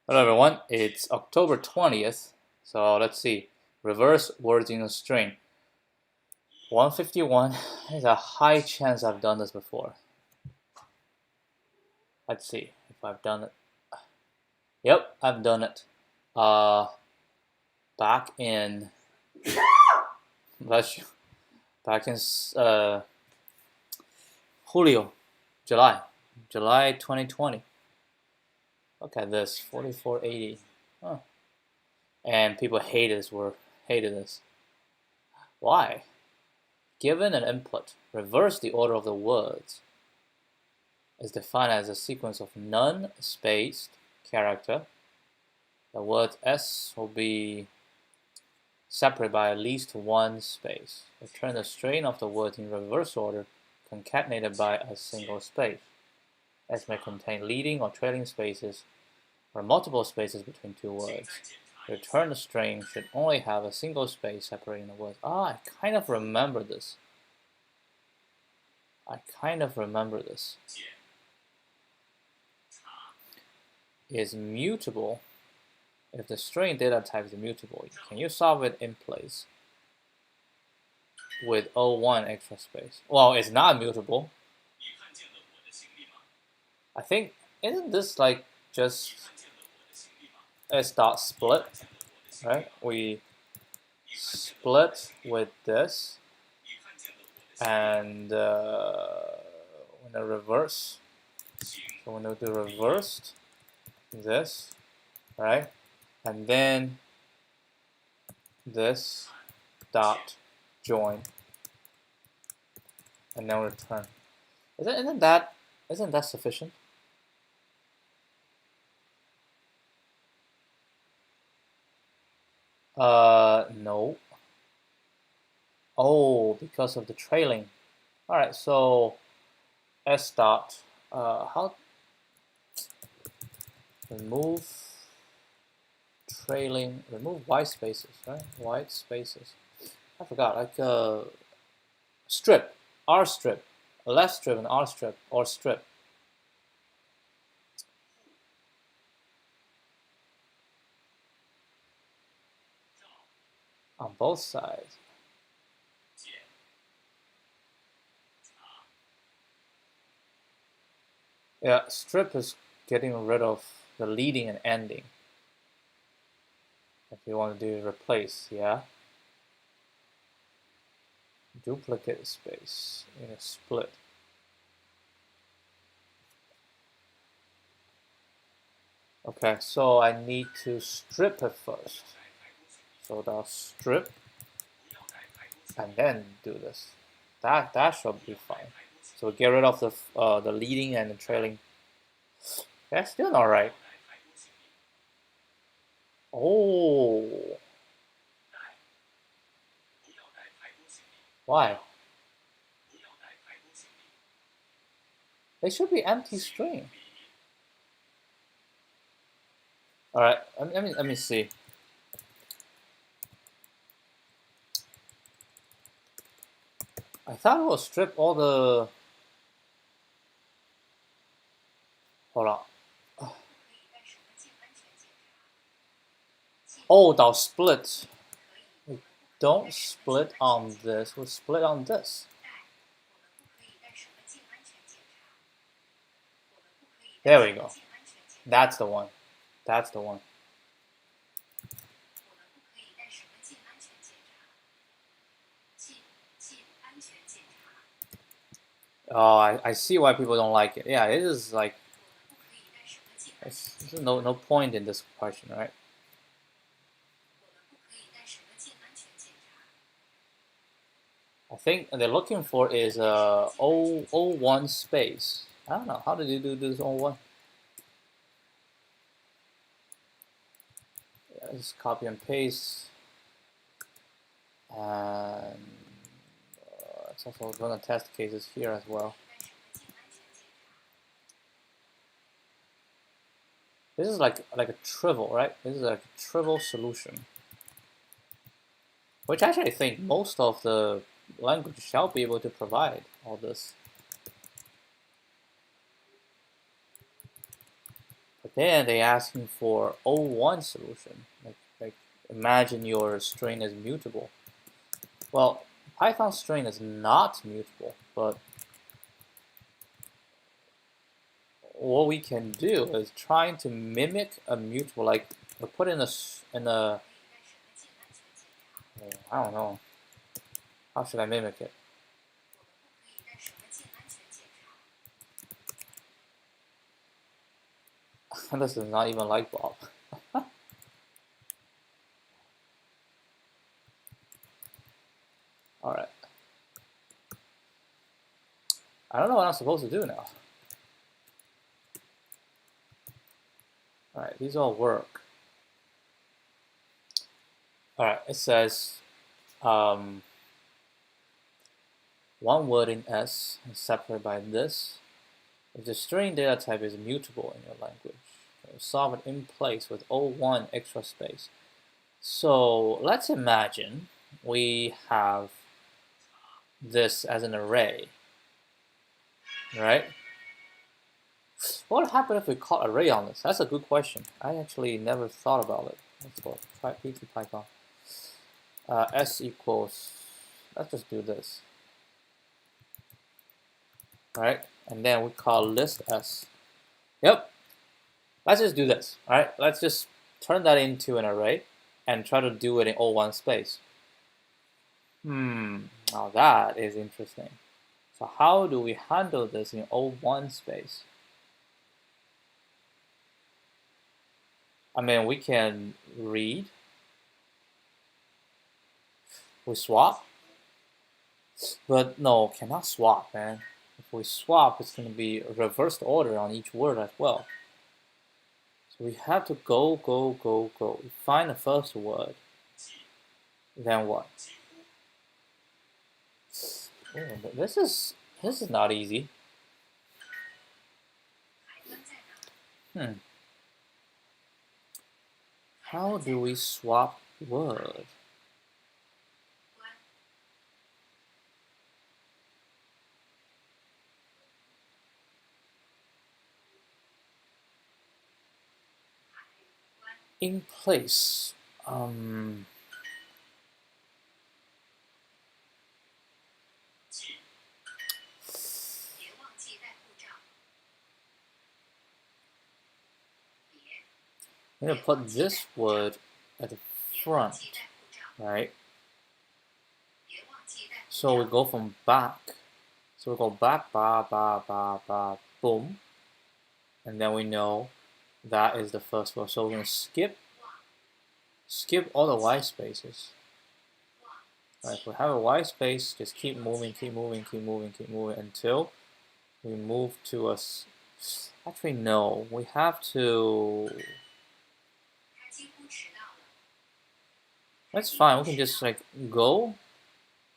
Hello everyone, it's October 20th, so let's see. Reverse words in a string. 151, there's a high chance I've done this before. Let's see if I've done it. Yep, I've done it. Back in, bless you, back in July 2020. Look at this, 4480. Huh. And people hated this. Why? Given an input, reverse the order of the words is defined as a sequence of non-spaced character. The word S will be separated by at least one space. Return the string of the word in reverse order, concatenated by a single space. S may contain leading or trailing spaces, or multiple spaces between two words. Return the string should only have a single space separating the words. I kind of remember this. Is mutable. If the string data type is mutable, can you solve it in place with O1 extra space? Well, it's not mutable. I think, isn't this like just S dot split, right? We split with this, and when the reverse, so when we do reversed, this, right? And then this dot join, and then return. Isn't that sufficient? No. Oh, because of the trailing. All right, so S dot, how remove trailing, remove white spaces, right? White spaces. I forgot, like strip, R strip, left strip and R strip, or strip. On both sides. Yeah, strip is getting rid of the leading and ending. If you want to do replace, yeah. Duplicate space in a split. Okay, so I need to strip it first. So I'll strip and then do this. That should be fine. So get rid of the leading and the trailing. That's still not right. Oh. Why? It should be empty string. All right, let me see. I thought it will strip all the. Hold on. Oh, they'll split. We don't split on this. We split on this. There we go. That's the one. That's the one. Oh, I see why people don't like it. Yeah, it is like, there's no point in this question, right? I think they're looking for is O1 space. I don't know, how did you do this O1? Yeah, just copy and paste. And it's also going to test cases here as well. This is like a trivial, right? This is like a trivial solution, which actually I think most of the language shall be able to provide all this. But then they asking for O1 solution. Like imagine your string is mutable. Well, Python string is not mutable, but what we can do is trying to mimic a mutable, like put in a I don't know, how should I mimic it? This is not even light bulb. All right. I don't know what I'm supposed to do now. All right, these all work. All right, it says one word in S is separated by this. If the string data type is mutable in your language, solve it in place with O1 extra space. So let's imagine we have this as an array, right? What would happen if we call array on this? That's a good question. I actually never thought about it. Let's go try Python. S equals, let's just do this, right? And then we call list S. Yep. Let's just do this, all right? Let's just turn that into an array and try to do it in O1 space. Now that is interesting. So how do we handle this in O1 space? I mean, we can read, we swap, but no, cannot swap, man. If we swap, it's going to be reversed order on each word as well. So we have to go. We find the first word, then what? Oh, this is not easy. How do we swap word? In place. I'm going to put this word at the front, right? So we go from back. So we go back, ba, boom. And then we know that is the first word. So we're going to skip all the white spaces. Right, if we have a white space, just keep moving until we move to a... Actually, no. We have to... That's fine. We can just like go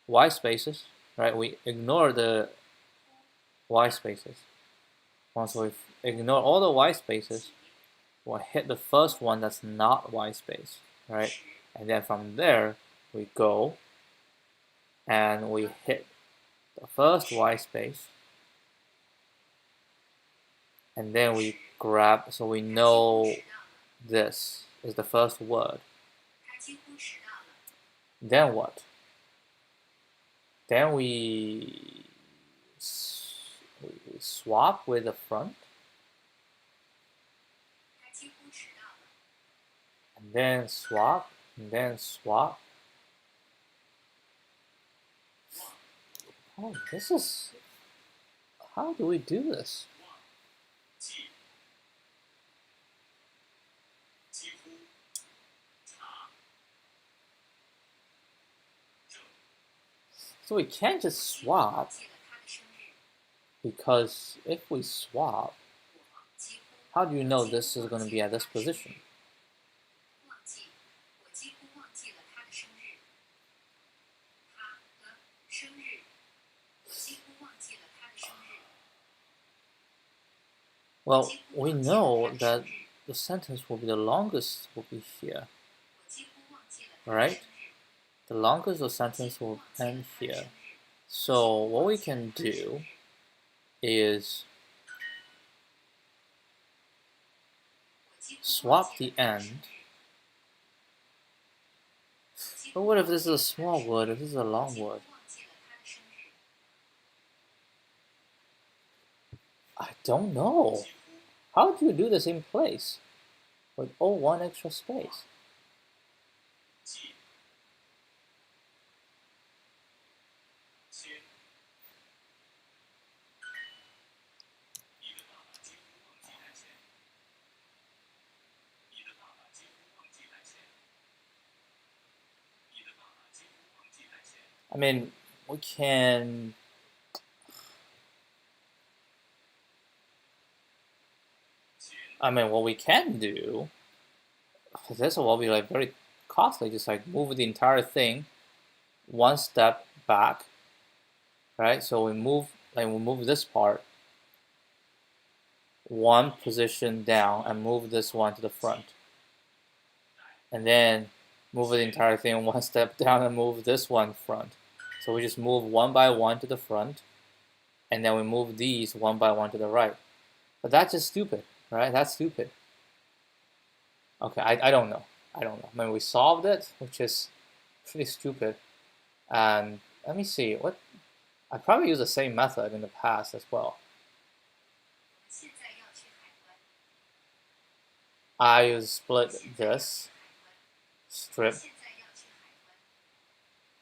white spaces, right? We ignore the white spaces. Once we ignore all the white spaces, we'll hit the first one that's not white space, right? And then from there, we go and we hit the first white space. And then we grab, so we know this is the first word. Then what? Then we swap with the front. And then swap, and then swap. Oh, this is... How do we do this? So we can't just swap, because if we swap, how do you know this is going to be at this position? Well, we know that the sentence will be the longest will be here, right? The longest of sentence will end here. So what we can do is swap the end. But what if this is a small word, if this is a long word? I don't know. How do you do this in place with one extra space? I mean, we can. I mean, what we can do, this will be like very costly, just like move the entire thing one step back, right? So we move this part one position down and move this one to the front. And then move the entire thing one step down and move this one front. So we just move one by one to the front, and then we move these one by one to the right. But that's just stupid, right? That's stupid. Okay, I don't know. I don't know. I mean, we solved it, which is pretty stupid. And let me see. What I probably used the same method in the past as well. I use split this, strip.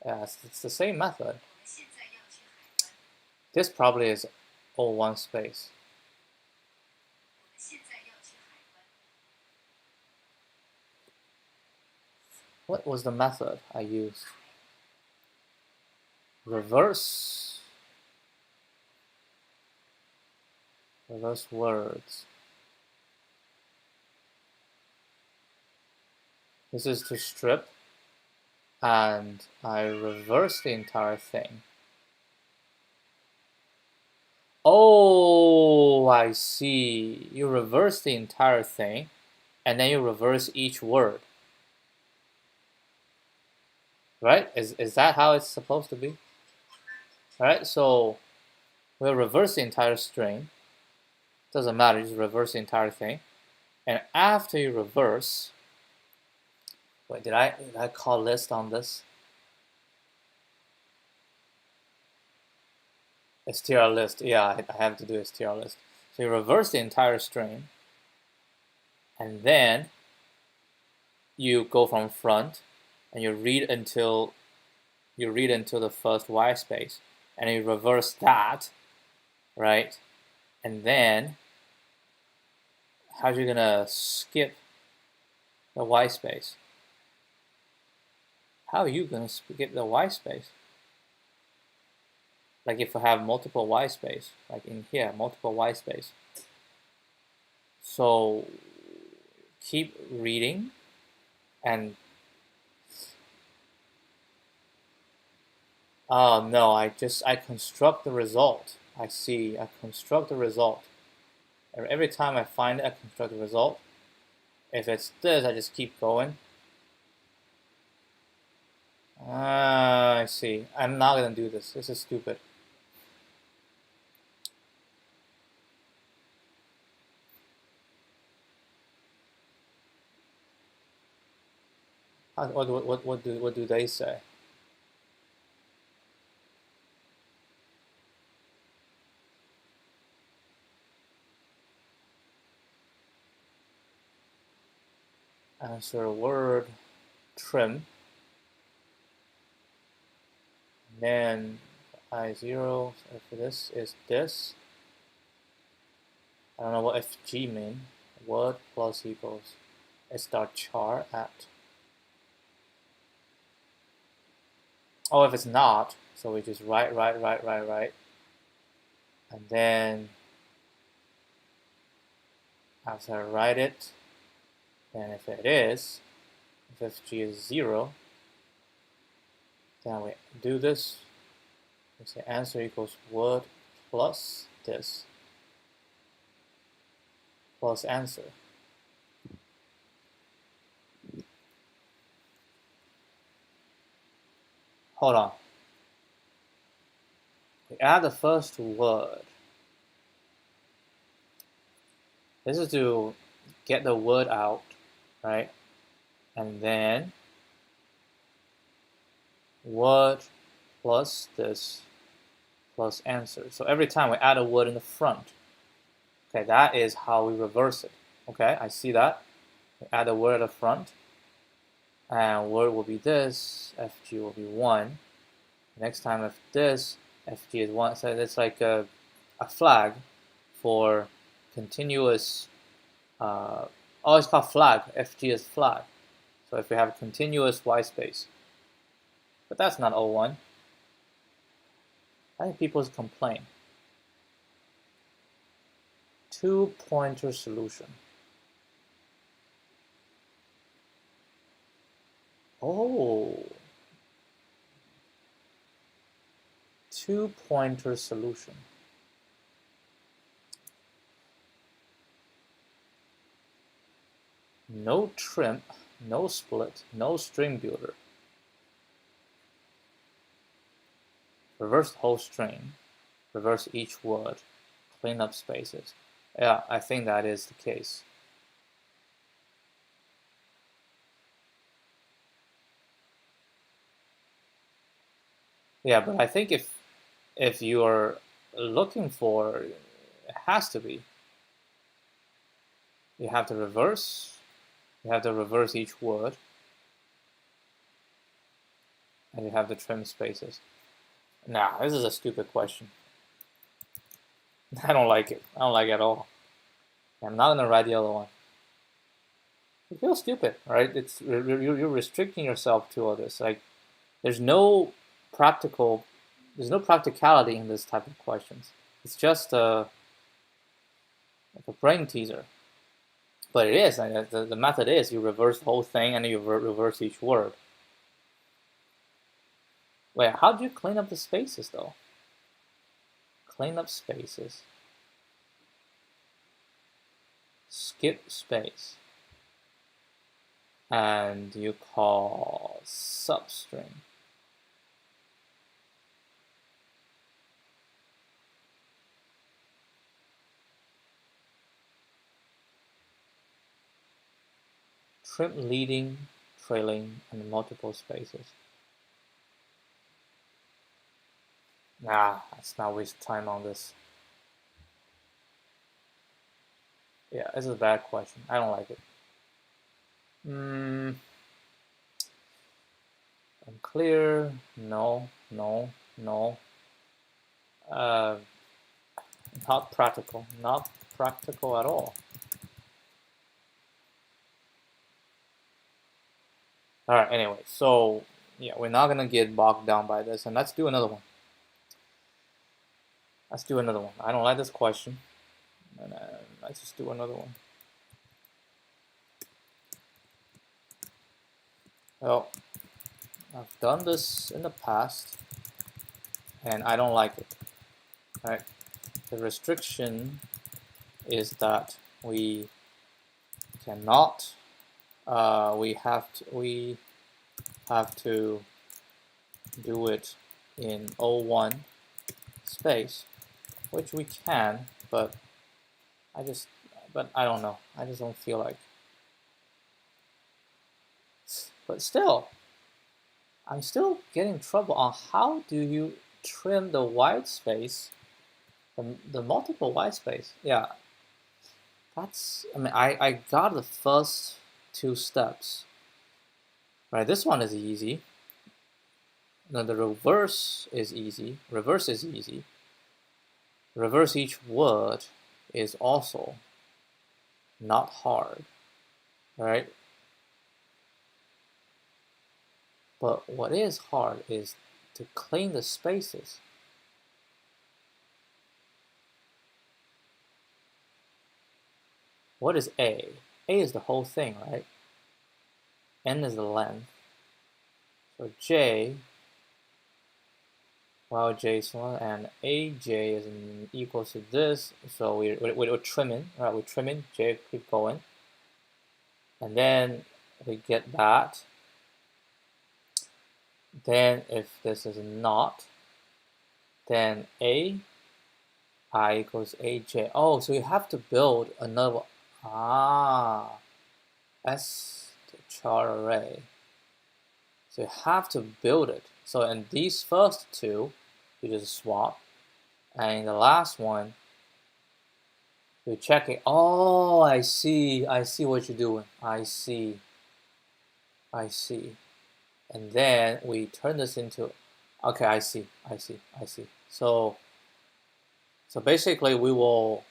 Yeah, it's the same method. This probably is all one space. What was the method I used? Reverse words. This is to strip, and I reverse the entire thing. Oh, I see. You reverse the entire thing, and then you reverse each word. Right? Is that how it's supposed to be? Right? So we'll reverse the entire string. Doesn't matter, just reverse the entire thing. And after you reverse, wait, did I call list on this? str list, yeah, I have to do str list. So you reverse the entire string, and then you go from front, and you read until the first white space, and you reverse that, right? And then how are you gonna skip the white space? How are you gonna skip the white space? Like if I have multiple white space, like in here, multiple white space. So keep reading, and oh no, I construct the result. I see, I construct the result. Every time I find it, I construct the result. If it's this, I just keep going. I see. I'm not gonna do this. This is stupid. What do they say? Answer a word, trim. And then I0, so for this is this. I don't know what FG mean. Word plus equals start char at. Oh, if it's not, so we just write. And then after I write it, then if it is, if FG is 0, then we do this. We say answer equals word plus this plus answer. Hold on. We add the first word. This is to get the word out, right? And then word plus this plus answer. So every time we add a word in the front, okay, that is how we reverse it. Okay, I see that. We add a word at the front, and word will be this, FG will be 1. Next time if this, FG is 1. So it's like a flag for continuous, oh, it's called flag. FG is flag. So if we have a continuous white space. But that's not O1. I think people complain. Two-pointer solution. Oh. Two-pointer solution. No trim, no split, no string builder. Reverse the whole string, reverse each word, clean up spaces. Yeah, I think that is the case. Yeah, but I think if you are looking for, it has to be. You have to reverse each word, and you have to trim spaces. Nah, this is a stupid question. I don't like it. I don't like it at all. I'm not gonna write the other one. It feels stupid, right? It's you're restricting yourself to all this. Like, there's no practicality in this type of questions. It's just like a brain teaser. But it is. The method is you reverse the whole thing and you reverse each word. Wait, how do you clean up the spaces though? Clean up spaces. Skip space. And you call substring. Trim leading, trailing, and multiple spaces. Nah, let's not waste time on this. Yeah, this is a bad question. I don't like it. Unclear. No. Not practical. Not practical at all. Alright, anyway, so yeah, we're not gonna get bogged down by this, and let's do another one. I don't like this question. And let's just do another one. Well, I've done this in the past, and I don't like it. Right? The restriction is that we cannot. We have to do it in O1 space, which we can, but I don't know. I just don't feel like. But still, I'm still getting trouble on how do you trim the white space, the multiple white space. Yeah, that's. I mean, I got the first two steps. Right, this one is easy. Now the reverse is easy. Reverse each word is also not hard, right? But what is hard is to clean the spaces. What is A? A is the whole thing, right? N is the length. So J, while J is one, and AJ is equal to this. So we're trimming, right? We're trimming, J keep going. And then we get that. Then if this is not, then I equals AJ. Oh, so you have to build another char array. So you have to build it. So in these first two, you just swap. And in the last one, you check it. Oh, I see what you're doing. I see. And then we turn this into, okay, I see. So basically we will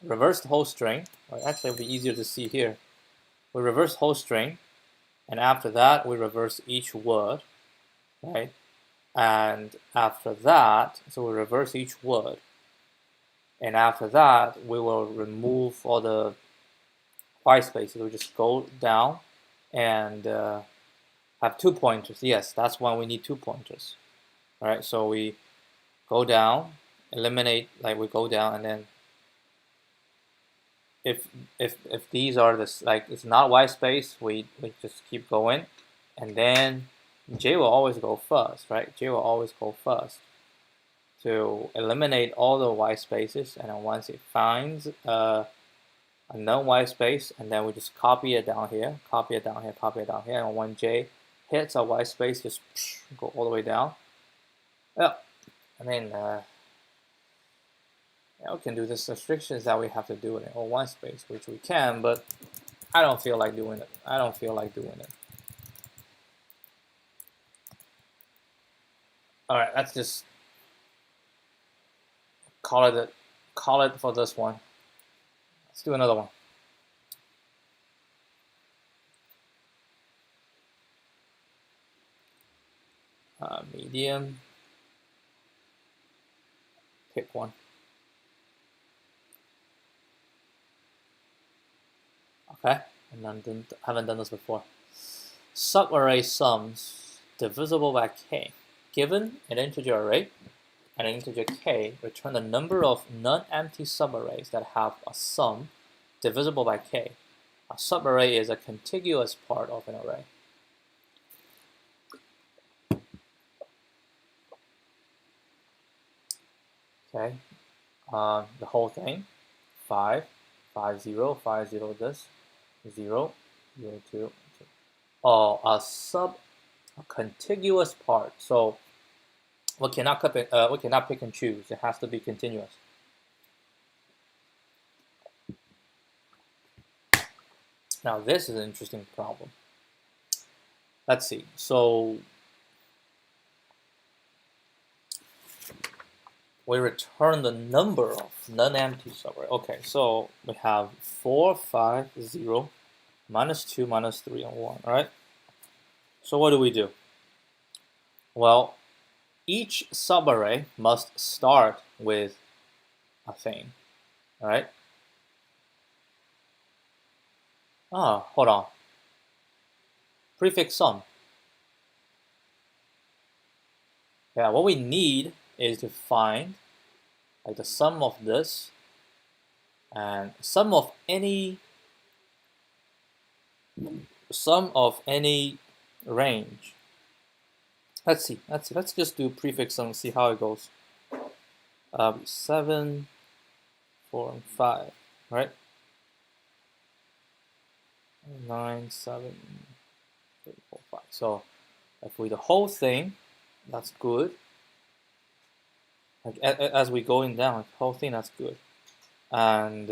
reverse the whole string. Right? Actually, it'll be easier to see here. We reverse the whole string, and after that, we reverse each word, right? And after that, so we reverse each word. And after that, we will remove all the white spaces. We'll just go down and have 2 pointers. Yes, that's why we need 2 pointers. All right, so we go down, eliminate, like we go down, and then if these are this, like it's not white space, we just keep going, and then J will always go first, right? J will always go first to eliminate all the white spaces, and then once it finds a known white space, and then we just copy it down here, and when J hits a white space, just go all the way down. Yeah, I mean, yeah, we can do this restrictions that we have to do it in all one space, which we can, but I don't feel like doing it. All right, let's just call it for this one. Let's do another one. Medium. Pick one. Okay, and haven't done this before. Subarray sums divisible by k. Given an integer array and an integer k, return the number of non-empty subarrays that have a sum divisible by k. A subarray is a contiguous part of an array. Okay, the whole thing, 5, 5, 0, 5, 0, this, 0, 0, 2, 2. Oh, a contiguous part. So we cannot pick and choose. It has to be continuous. Now this is an interesting problem. Let's see. So we return the number of non-empty subarray. Okay, so we have 4, 5, 0, minus 2, minus 3, and 1, right? So what do we do? Well, each subarray must start with a thing, all right? Hold on. Prefix-sum. Yeah, what we need is to find like the sum of this and sum of any range. Let's see. Let's just do prefix-sum and see how it goes. 7, 4, and 5, right? 9, 7, 3, 4, 5. So if we do the whole thing, that's good. Like as we going down, the whole thing, that's good. And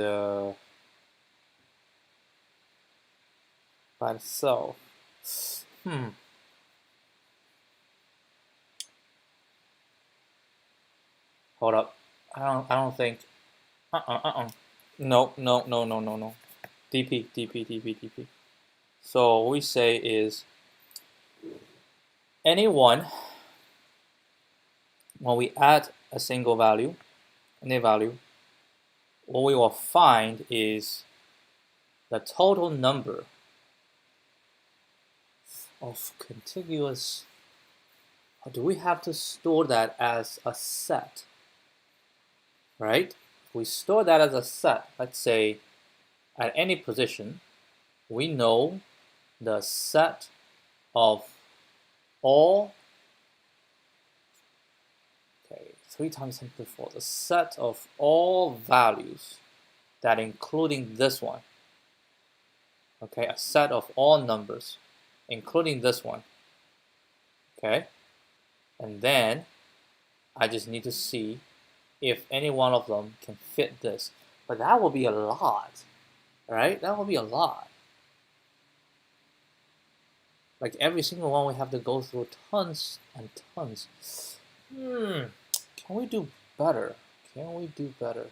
by itself, hold up. I don't think. No. DP. So what we say is any one, when we add a single value, any value, what we will find is the total number of contiguous. Or do we have to store that as a set? Right? If we store that as a set, let's say at any position, we know the set of all, okay, 3 times 10 to the 4, the set of all values that including this one. Okay, a set of all numbers, including this one. Okay, and then I just need to see if any one of them can fit this. But that will be a lot, right? That will be a lot. Like every single one, we have to go through tons and tons. Can we do better? Can we do better?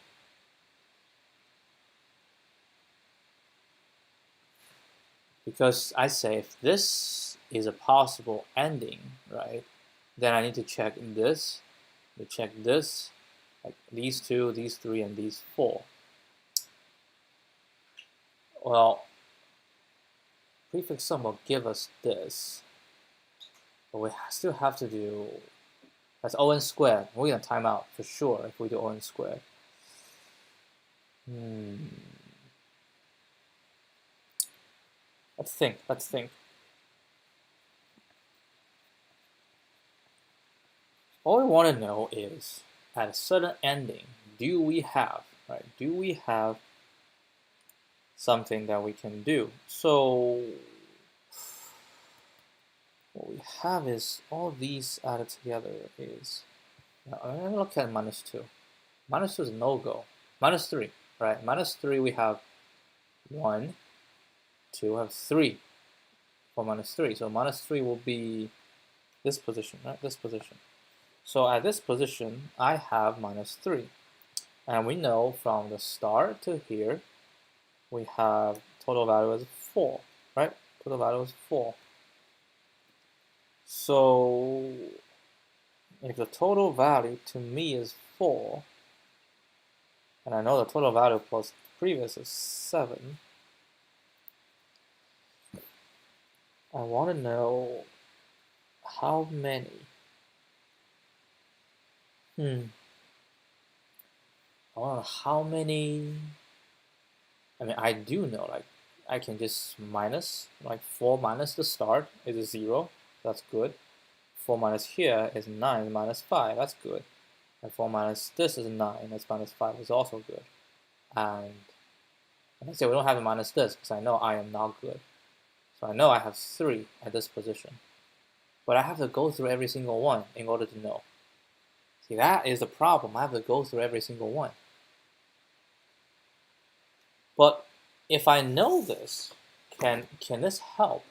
Because I say if this is a possible ending, right, then I need to check this, like these two, these three, and these four. Well, prefix-sum will give us this, but we still have to do, that's O(n) squared. We're gonna time out for sure if we do O(n) squared. Let's think. All we want to know is, at a certain ending, do we have something that we can do? So what we have is all these added together is, now I'm going to look at -2. -2 is a no-go. -3, right? -3 we have 1, 2, we have 3 for -3. So -3 will be this position, right? This position. So at this position, I have -3. And we know from the start to here, we have total value is 4, right? Total value is 4. So if the total value to me is 4, and I know the total value plus previous is 7, I want to know how many. I want to know how many. I mean, I do know, like, I can just minus, like 4 minus the start is 0, that's good. 4 minus here is 9 minus 5, that's good. And 4 minus this is 9, that's minus 5 is also good. And I say we don't have to minus this because I know I am not good. So I know I have 3 at this position. But I have to go through every single one in order to know. See, that is the problem. I have to go through every single one. But if I know this, can this help?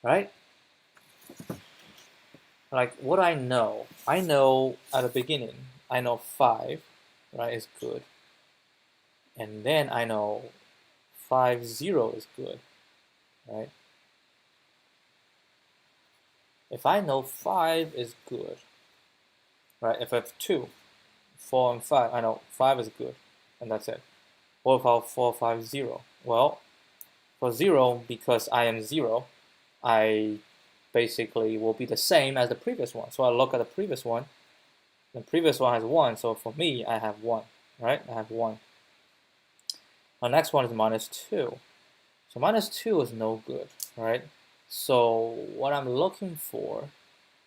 Right? Like what I know at the beginning, I know 5, right, is good. And then I know 5, 0 is good, right? If I know 5 is good, right? If I have 2, 4, and 5, I know 5 is good, and that's it. What about 4, 5, 0? Well, for 0, because I am 0, I basically will be the same as the previous one. So I look at the previous one. The previous one has 1, so for me, I have 1, right? I have 1. The next one is -2. So -2 is no good, right? So what I'm looking for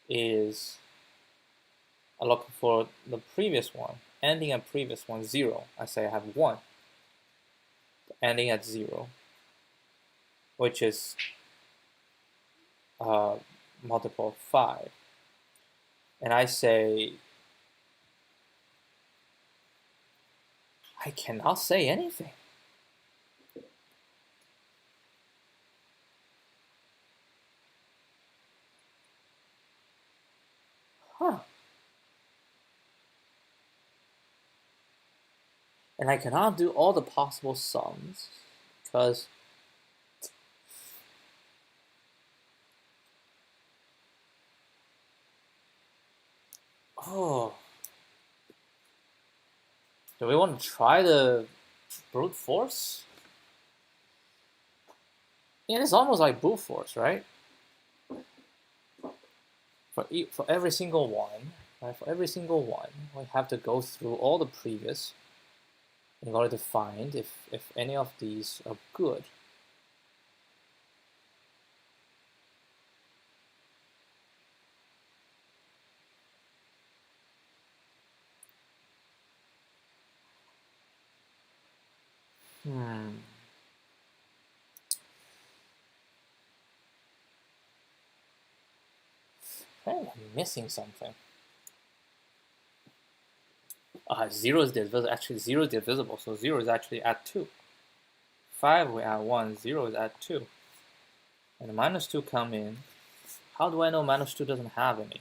is, I'm looking for the previous one, ending at previous one, 0. I say I have 1, ending at 0, which is multiple of 5. And I say, I cannot say anything. Huh. And I cannot do all the possible sums because do we want to try the brute force? Yeah, it's almost like brute force, right? For every single one, right? For every single one, we have to go through all the previous in order to find if any of these are good. I'm missing something. 0 is divisible. Actually, 0 is divisible, so 0 is actually at 2. 5 we add 1, 0 is at 2. And minus 2 come in. How do I know minus 2 doesn't have any?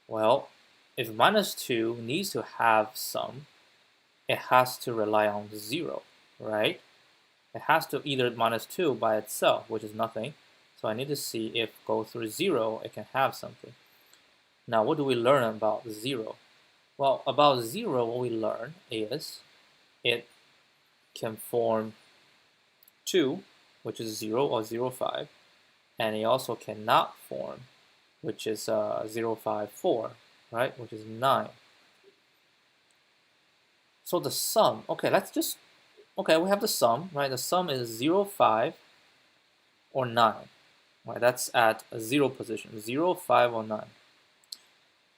Well, if minus 2 needs to have some, it has to rely on 0, right? It has to either minus 2 by itself, which is nothing. So I need to see if go through 0, it can have something. Now, what do we learn about 0? Well, about 0, what we learn is it can form 2, which is 0 or 0, 5, and it also cannot form, which is 0, 5, 4, right, which is 9. So the sum, okay, we have the sum, right? The sum is 0, 5, or 9, right? That's at a 0 position, 0, 5, or 9.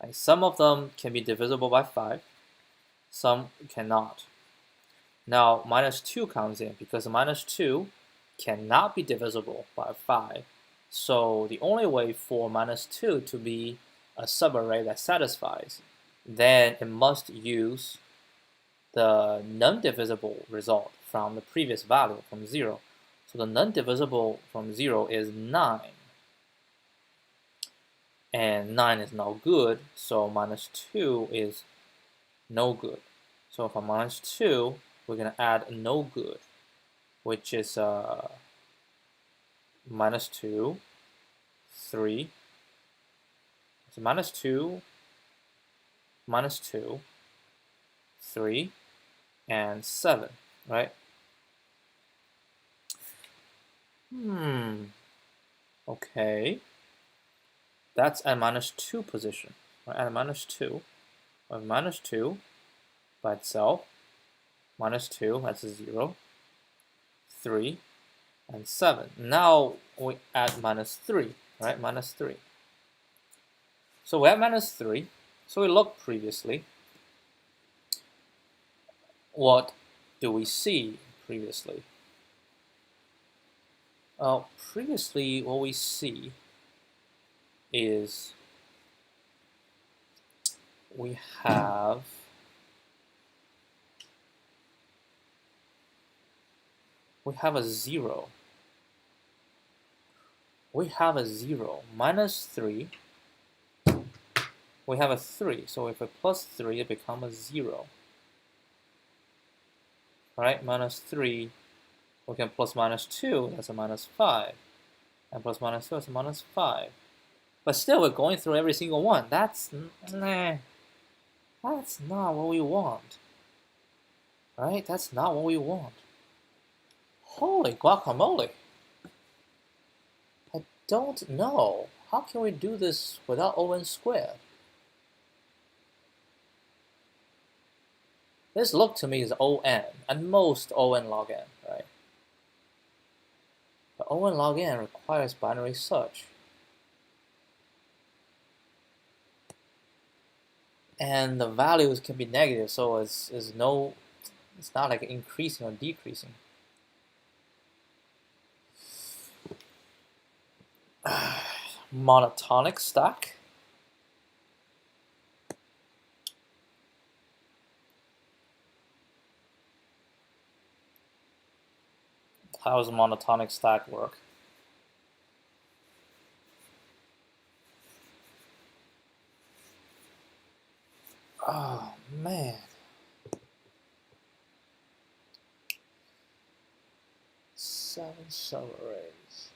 Right? Some of them can be divisible by 5, some cannot. Now, minus 2 comes in because minus 2 cannot be divisible by 5. So the only way for minus 2 to be a subarray that satisfies, then it must use the non-divisible result from the previous value, from 0. So the non-divisible from 0 is 9. And 9 is no good, so minus 2 is no good. So for minus 2, we're going to add no good, which is minus 2, 3. So minus 2, 3, and 7, right? Okay. That's at minus 2 position, right? At minus 2. With minus 2 by itself, minus 2, that's a 0, 3, and 7. Now we add minus 3, right? Minus 3. So we have minus 3. So we looked previously. What do we see previously? Previously, what we see is we have a 0. We have a 0. Minus 3. We have a 3. So if we plus 3, it becomes a 0. Right? Minus 3. We can plus minus 2. That's a minus 5. And plus minus 2 is a minus 5. But still, we're going through every single one. That's not what we want. Right? That's not what we want. Holy guacamole. I don't know. How can we do this without O(n) squared? This look to me is O(n), at most O(n) log n, right? But O(n) log n requires binary search. And the values can be negative, so it's not like increasing or decreasing. Monotonic stack. How does a monotonic stack work? Oh man. Seven subarrays.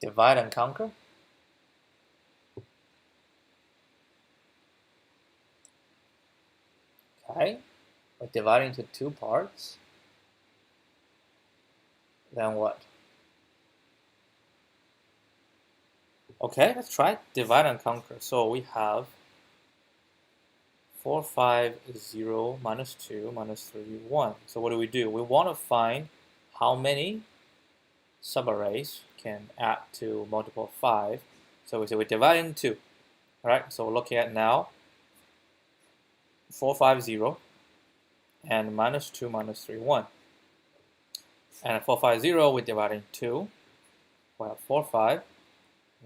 Divide and conquer? Okay, we're dividing into 2 parts. Then what? Okay, let's try divide and conquer. So we have 4, 5, 0, minus 2, minus 3, 1. So what do? We want to find how many subarrays can add to multiple 5. So we say we divide into 2. Alright, so we're looking at now 450 and minus 2 minus 3, 1. And 450 we're dividing 2. We have 4, 5,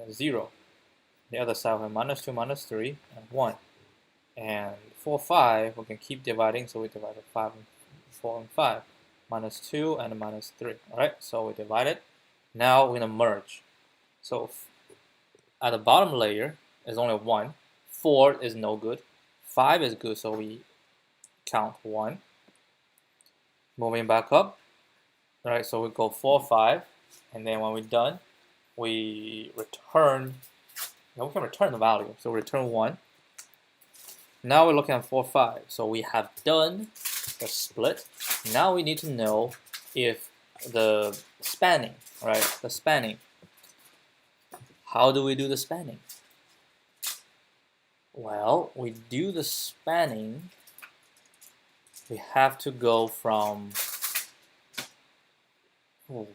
and 0. The other side we have minus 2 minus 3 and 1. And 4, 5 we can keep dividing, so we divided 5 and 4 and 5. Minus 2 and minus 3. Alright, so we divide it. Now we're going to merge. So at the bottom layer is only 1. 4 is no good. 5 is good, so we count 1. Moving back up. Alright, so we go 4, 5. And then when we're done, we return. Now we can return the value. So return 1. Now we're looking at 4, 5. So we have done the split. Now we need to know if the spanning, right? The spanning. How do we do the spanning? Well, we do the spanning. We have to go from. We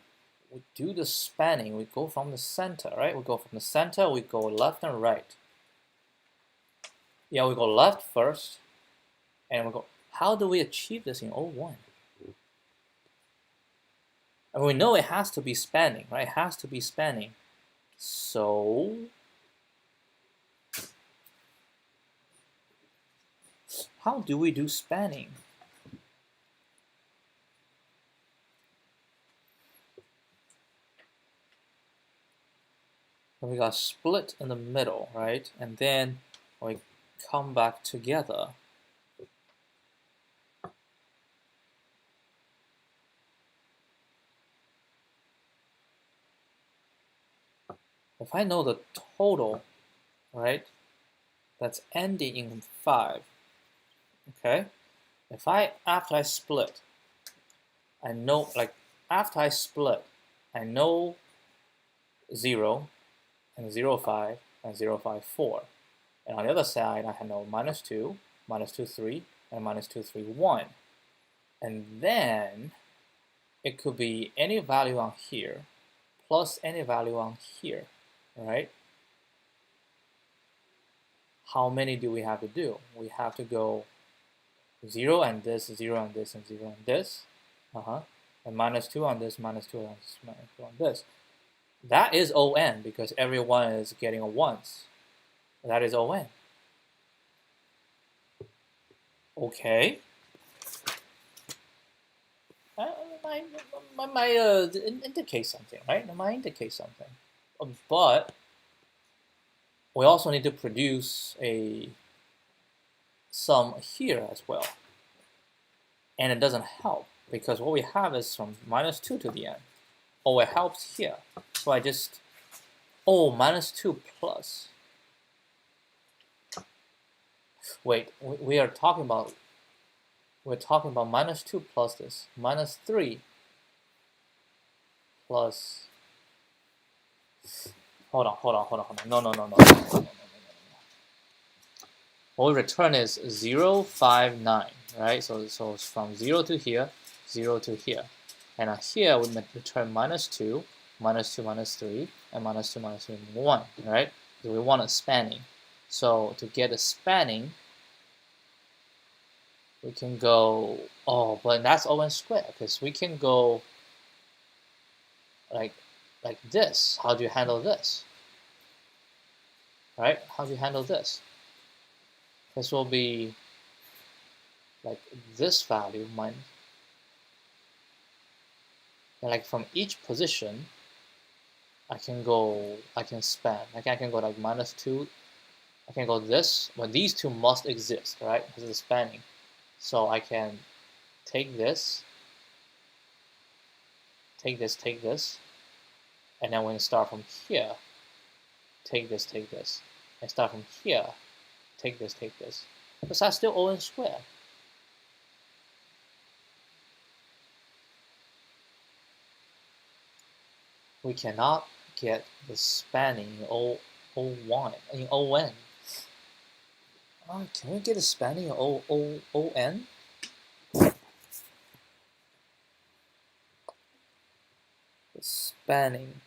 do the spanning. We go from the center, right? We go from the center. We go left and right. Yeah, we go left first, and we go. How do we achieve this in O1? And we know it has to be spanning, right? It has to be spanning. So how do we do spanning? We got split in the middle, right? And then we come back together. If I know the total, right, that's ending in 5, okay? If after I split, I know, like, after I split, I know 0 and 0, 5 and 0, 5, 4. And on the other side, I know minus 2, minus 2, 3, and minus 2, 3, 1. And then it could be any value on here plus any value on here, right? How many do we have to do? We have to go 0 and this, 0 and this, and 0 and this. And minus 2 on this, minus 2 on this, minus 2 on this. That is ON because everyone is getting a once. That is ON. Okay. Might indicate something, right? It might indicate something. But we also need to produce a sum here as well. And it doesn't help because what we have is from minus 2 to the end. Oh, it helps here. So I just, minus 2 plus. Wait, we're talking about minus 2 plus this. Minus 3 plus. Hold on. No. What we return is 0, 5, 9, right? So it's from 0 to here, 0 to here. And here we return minus 2, minus 2, minus 3, and minus 2, minus 3, 1, right? So we want a spanning. So to get a spanning, we can go, but that's O(n) squared, because we can go like this. How do you handle this? Right? How do you handle this? This will be like this value minus, and like from each position, I can span. Like I can go like minus 2. I can go this, but these two must exist, right? Because of the spanning. So I can take this, take this, and then when you start from here, take this, and start from here, take this. But that's still O(n) squared. We cannot get the spanning in O1 in ON. Can we get a spanning in ON? The spanning.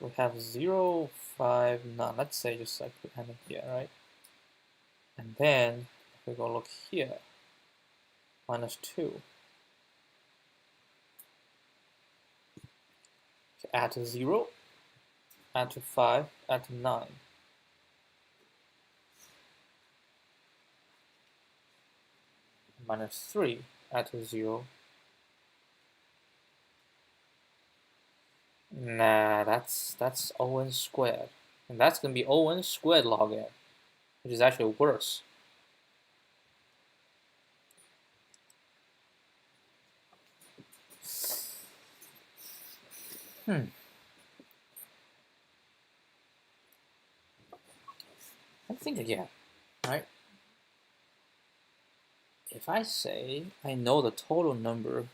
we have 0, 5, none. Let's say just like we end it here, right? And then if we go look here, -2. Okay, add to 0, add to 5, add to 9. -3, add to 0. Nah, that's O(n) squared. And that's going to be O(n) squared log n, which is actually worse. Let's think again, right? If I say I know the total number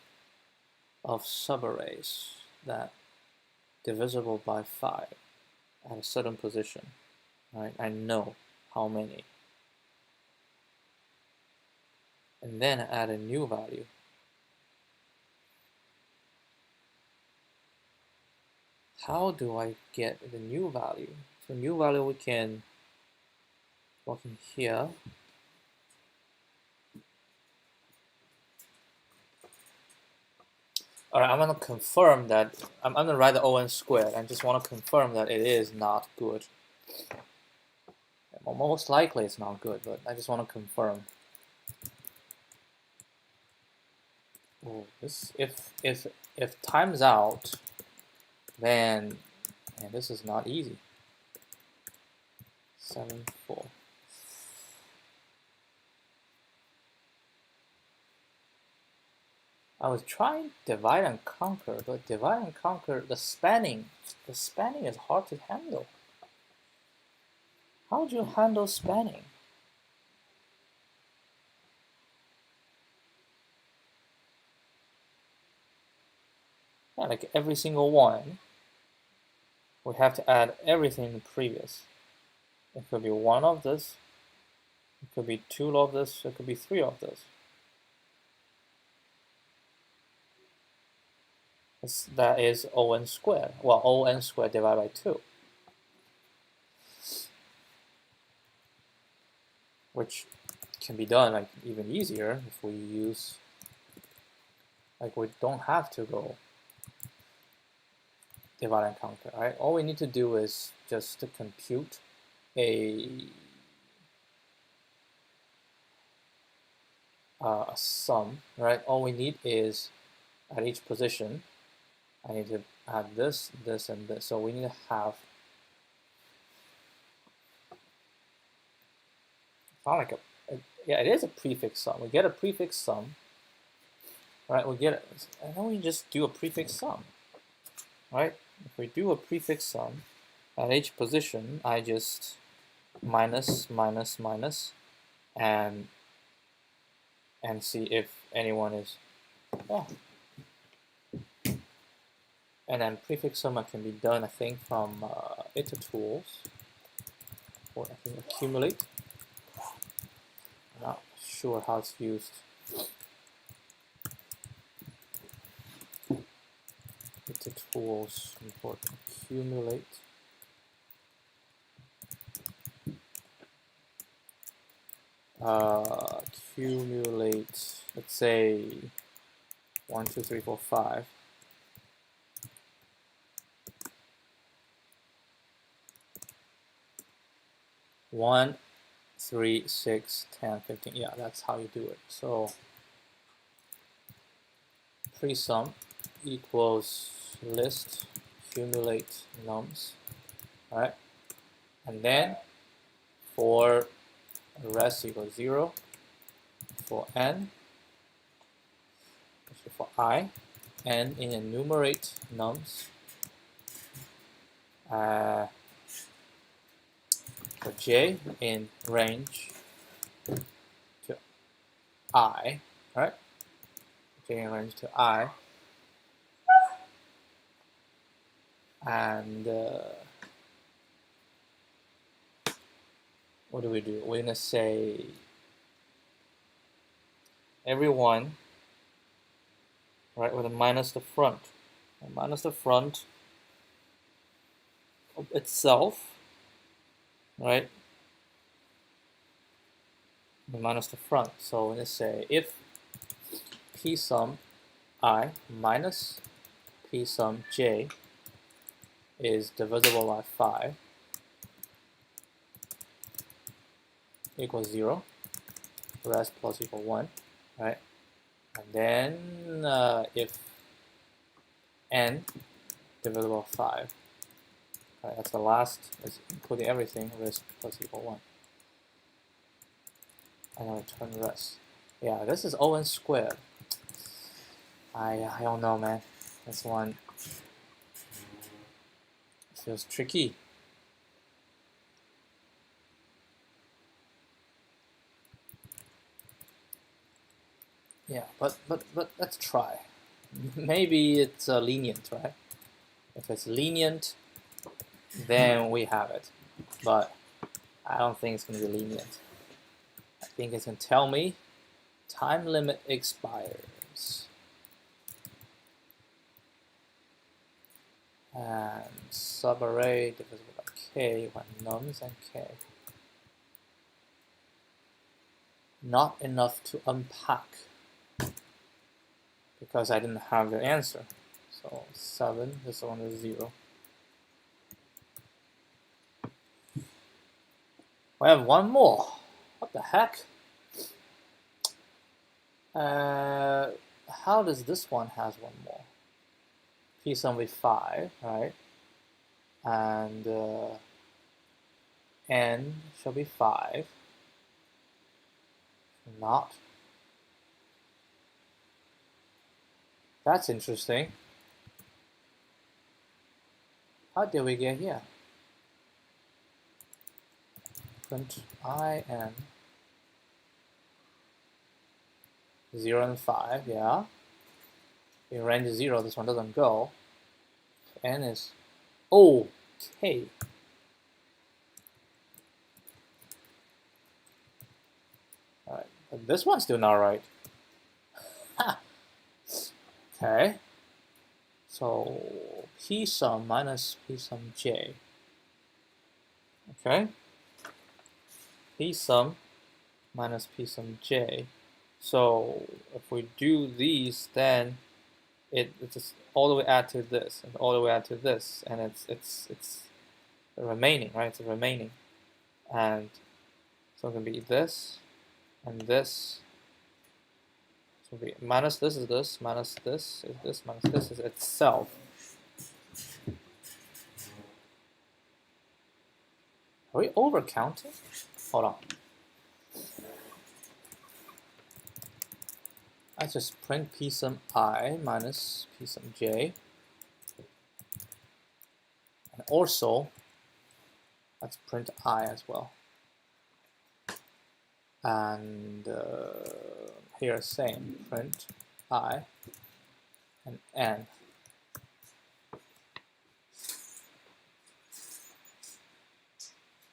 of subarrays that divisible by 5 at a certain position, right? I know how many. And then add a new value. How do I get the new value? So new value we can look in here. All right, I'm gonna confirm that, I'm gonna write the O(n) squared. I just want to confirm that it is not good. Well, most likely it's not good, but I just want to confirm. Oh, this if times out, then man, this is not easy. 7, 4. I was trying divide and conquer, but divide and conquer, the spanning is hard to handle. How would you handle spanning? Yeah, like every single one, we have to add everything in the previous. It could be 1 of this, it could be 2 of this, it could be 3 of this. That is O(n) squared. Well, O(n) squared divided by 2. Which can be done like even easier if we use, like we don't have to go divide and conquer, right? All we need to do is just to compute a sum, right? All we need is at each position, I need to add this, this, and this. So we need to have, it's not like yeah, it is a prefix-sum. We get a prefix-sum, right? We get it, and then we just do a prefix-sum, right? If we do a prefix-sum, at each position, I just minus, minus, minus, and see if anyone is, oh. And then prefix-sum can be done, I think, from ita tools, or I think accumulate. I'm not sure how it's used. Ita tools, import accumulate. Accumulate, let's say 1, 2, 3, 4, 5. 1, 3, 6, 10, 15. Yeah, that's how you do it. So pre-sum equals list accumulate nums. All right, and then for rest equals 0, for n, for I, n in enumerate nums, for j in range to I, right? J in range to I, and what do? We're gonna say everyone, right, with a minus the front. And minus the front itself, right? Minus the front. So let's say if p-sum I minus p-sum j is divisible by 5 equals 0, rest plus equal 1, right? And then if n divisible by 5, right, that's the last, is including everything, rest plus equal 1. And then return rest. Yeah, this is O(n) squared. I don't know, man. This one feels tricky. Yeah, but let's try. Maybe it's lenient, right? If it's lenient, then we have it. But I don't think it's going to be lenient. I think it's going to tell me time limit expires. And subarray divisible by k when nums and k. Not enough to unpack because I didn't have the answer. So 7, this one is 0. We have one more. What the heck? How does this one has one more? P-sum with 5, right? And n shall be 5. Not. That's interesting. How did we get here? Print I n 0 and 5, yeah. In range 0, this one doesn't go. So n is okay. Alright, but this one's still not right. Okay. So p-sum minus p-sum j. Okay. P-sum minus p-sum j. So if we do these, then it's just all the way add to this and all the way add to this, and it's the remaining, right? It's the remaining, and so it can be this and this. So be minus this is this, minus this is this, minus this is itself. Are we over counting? Hold on. I just print p-sum I minus p-sum j. And also, let's print I as well. And here same, print I and n.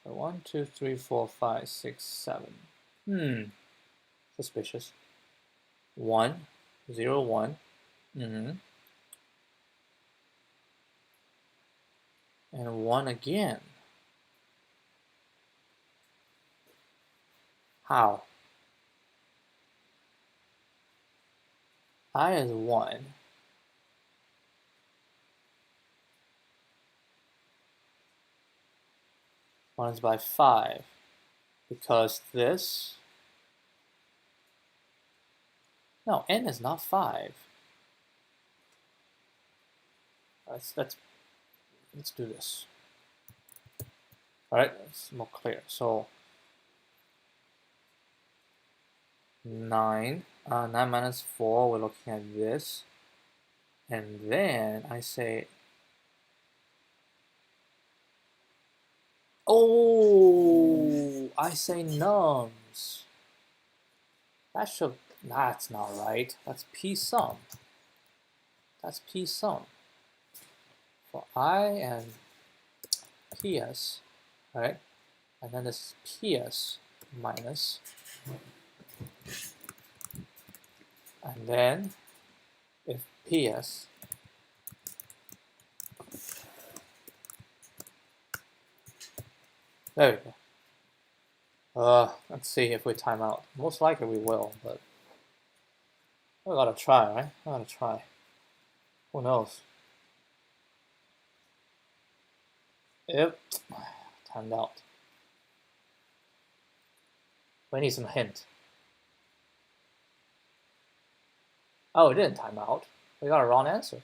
So 1, 2, 3, 4, 5, 6, 7. Suspicious. 1, 0, 1. And 1 again. How? I is 1. One is by 5. Because this. No, n is not 5. Let's do this. Alright, it's more clear. So 9 minus 4, we're looking at this. And then I say, I say nums. That's not right. That's p-sum. That's p-sum. For I and ps, right? And then this is ps minus. And then if ps There we go. Let's see if we time out. Most likely we will, but we gotta try, right? I gotta try. Who knows? Yep, timed out. We need some hint. Oh, it didn't time out. We got a wrong answer.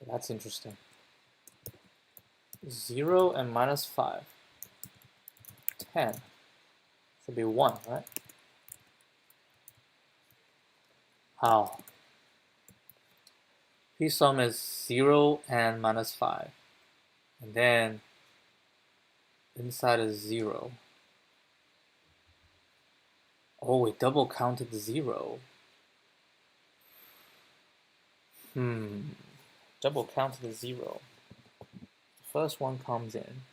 That's interesting. 0 and minus 5. 10. Should be 1, right? How? P-sum is 0 and minus 5. And then inside is 0. Oh, we double counted the 0. Double counted the 0. The first one comes in.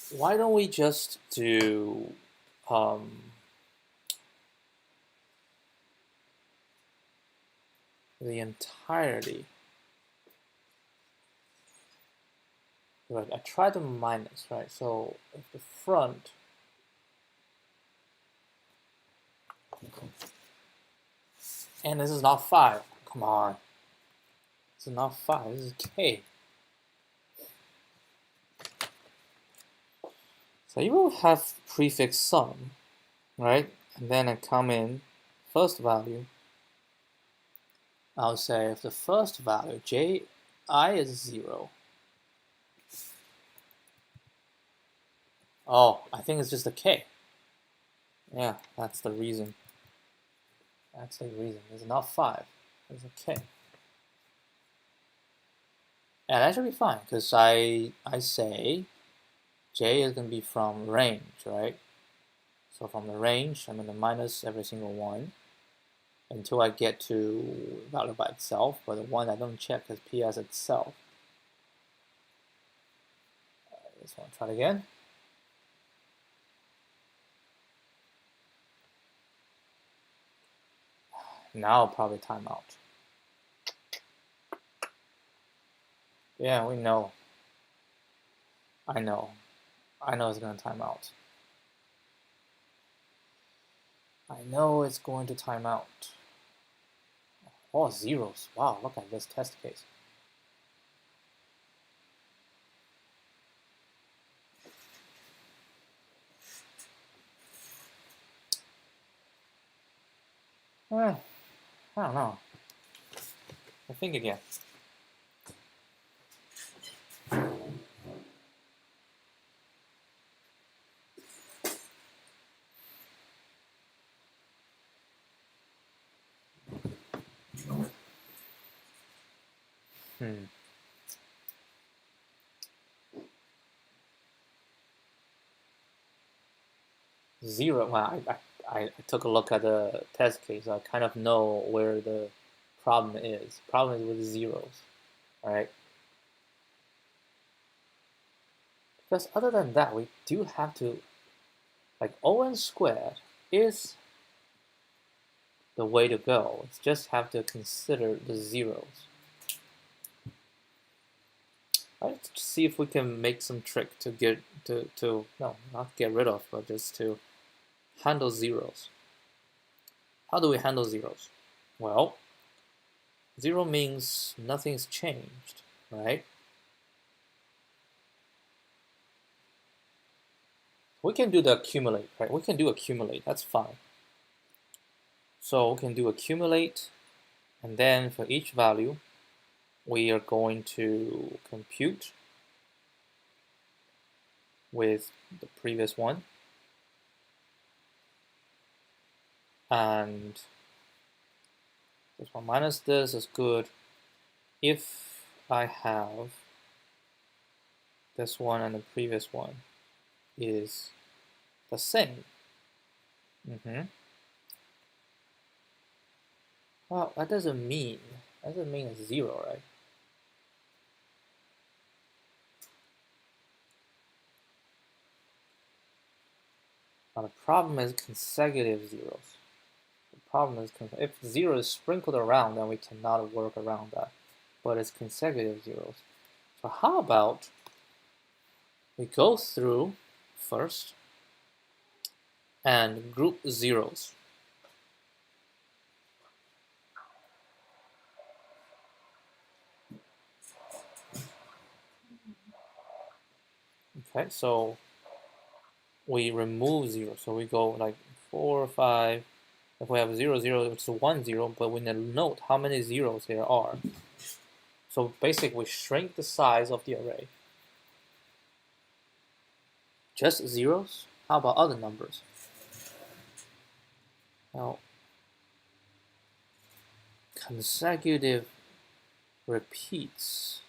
Why don't we just do the entirety? Right, I tried the minus, right? So if the front and this is not 5. Come on. This is not 5, this is K. So you will have prefix-sum, right? And then I come in first value. I'll say if the first value, ji is 0. Oh, I think it's just a K. Yeah, that's the reason. That's the reason. It's not 5. It's a K. And that should be fine, because I say J is going to be from range, right? So from the range, I'm going to minus every single one until I get to value by itself, but the one I don't check is P as itself. This one, try it again. Now I'll probably time out. Yeah, we know. I know it's going to time out. I know it's going to time out. Oh, zeros. Wow, look at this test case. I don't know. I think again. Zero. Well, I took a look at the test case. I kind of know where the problem is. The problem is with zeros, right? Because other than that, we do have to, like, O(n) squared is the way to go. It's just have to consider the zeros. Let's see if we can make some trick to get to no, not get rid of, but just to handle zeros. How do we handle zeros? Well, 0 means nothing's changed, right? We can do the accumulate, right? We can do accumulate, that's fine. So we can do accumulate, and then for each value, we are going to compute with the previous one. And this one minus this is good if I have this one and the previous one is the same. Well, that doesn't mean it's 0, right? Now the problem is consecutive zeros. The problem is if 0 is sprinkled around, then we cannot work around that. But it's consecutive zeros. So how about we go through first and group zeros. Okay, so we remove 0. So we go like 4, 5. If we have 0, 0, which is 1, 0, but we need to note how many zeros there are. So basically, we shrink the size of the array. Just zeros? How about other numbers? Now, consecutive repeats.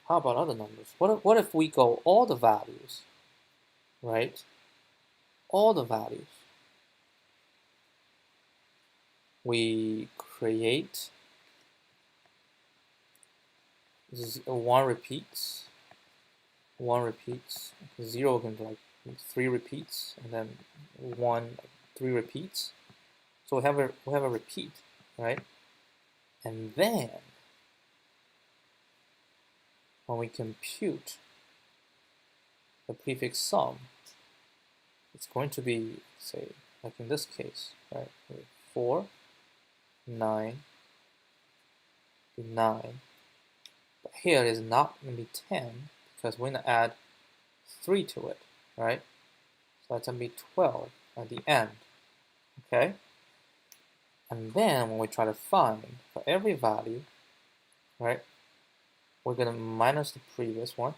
How about other numbers? What if we go all the values, right? All the values. We create 1 repeats, 0 can be like 3 repeats, and then 1, 3 repeats. So we have a repeat, right? And then when we compute the prefix sum, it's going to be, say, like in this case, right? 4, 9, 9. But here is not going to be 10 because we're going to add 3 to it, right? So that's going to be 12 at the end, okay? And then when we try to find for every value, right, we're going to minus the previous one.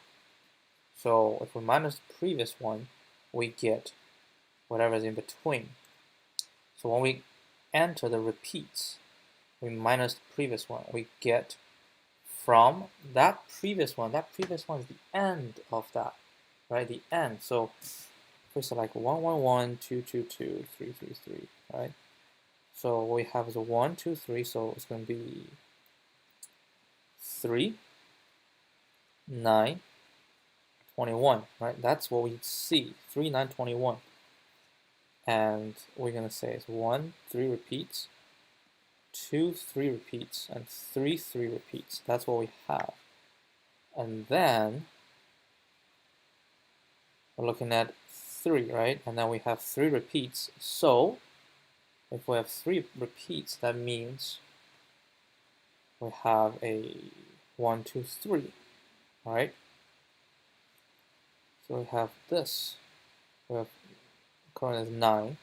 So if we minus the previous one, we get whatever is in between. So when we enter the repeats, we minus the previous one, we get from that previous one is the end of that, right? The end. So we select 1, 1, 1, 2, 2, 2, 3, 3, 3, right? So what we have is a 1, 2, 3, so it's going to be 3, 9, 21, right? That's what we see, 3, 9, 21. And we're going to say it's 1, 3 repeats, 2, 3 repeats, and 3, 3 repeats. That's what we have. And then we're looking at 3, right? And then we have 3 repeats. So if we have 3 repeats, that means we have a 1, 2, 3, all right? So we have this. We have current is 9,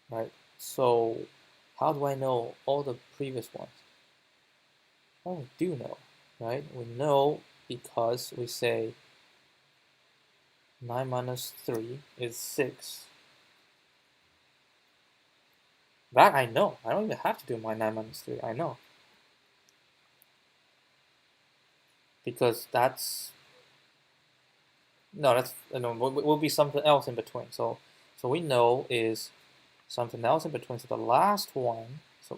right? So how do I know all the previous ones? Oh, we do know, right? We know because we say 9 minus 3 is 6. That I know. I don't even have to do my 9 minus 3. I know. Because that's... No, that's... No, will be something else in between. So we know is something else in between. So the last one, so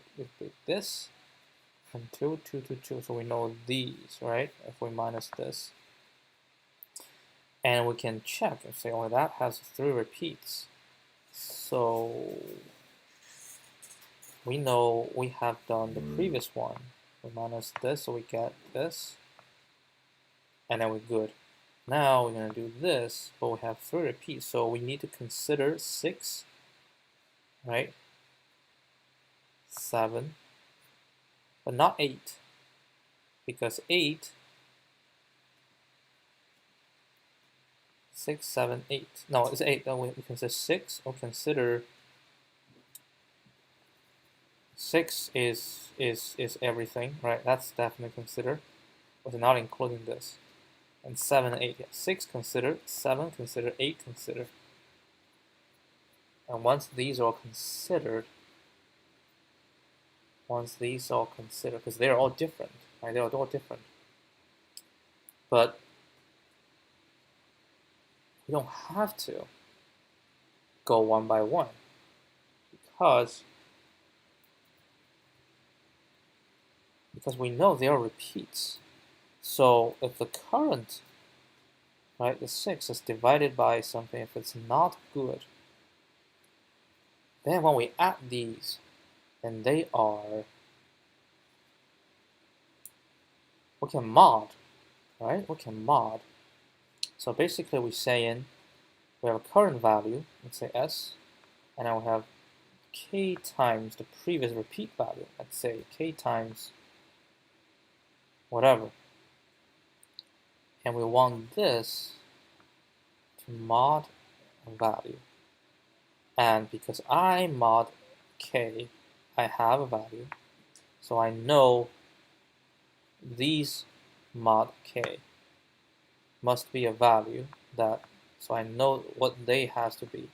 this and 2, 2, 2, 2. So we know these, right? If we minus this. And we can check and say, oh, that has 3 repeats. So we know we have done the previous one. We minus this, so we get this. And then we're good. Now we're going to do this, but we have 3 repeats. So we need to consider 6, right? 7, but not 8. Because 8, 6, 7, 8. No, it's 8. No, we consider 6. We'll consider 6 is everything, right? That's definitely considered, but not including this. And 7 and 8. Yeah. 6 consider, 7 consider, 8 consider. And once these are considered, because they're all different, right? They're all different. But we don't have to go one by one because we know they are repeats. So if the current, right? The 6 is divided by something if it's not good. Then when we add these, then they are, we can mod, right? We can mod. So basically we're saying we have a current value, let's say S, and now we have k times the previous repeat value, let's say k times whatever. And we want this to mod a value. And because I mod k, I have a value, so I know these mod k must be a value that, so I know what they has to be.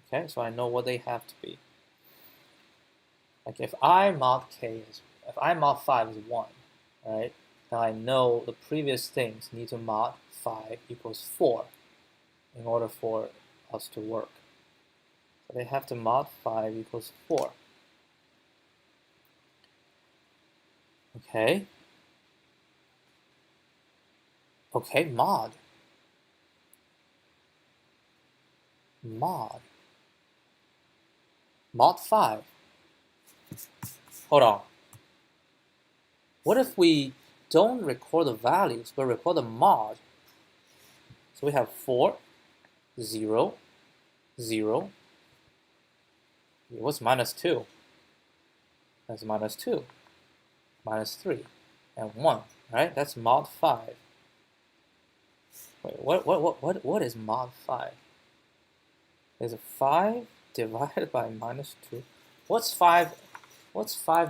Okay, so I know what they have to be. Like if I mod k is, if I mod 5 is 1, right? Now I know the previous things need to mod 5 equals 4 in order for us to work. So they have to mod 5 equals 4. Okay. Okay, mod. Mod 5. Hold on. What if we don't record the values, but record the mod? So we have 4, 0, 0. What's minus 2? That's minus 2, minus 3, and 1, right? That's mod 5. Wait, what is mod 5? Is it 5 divided by minus 2? What's 5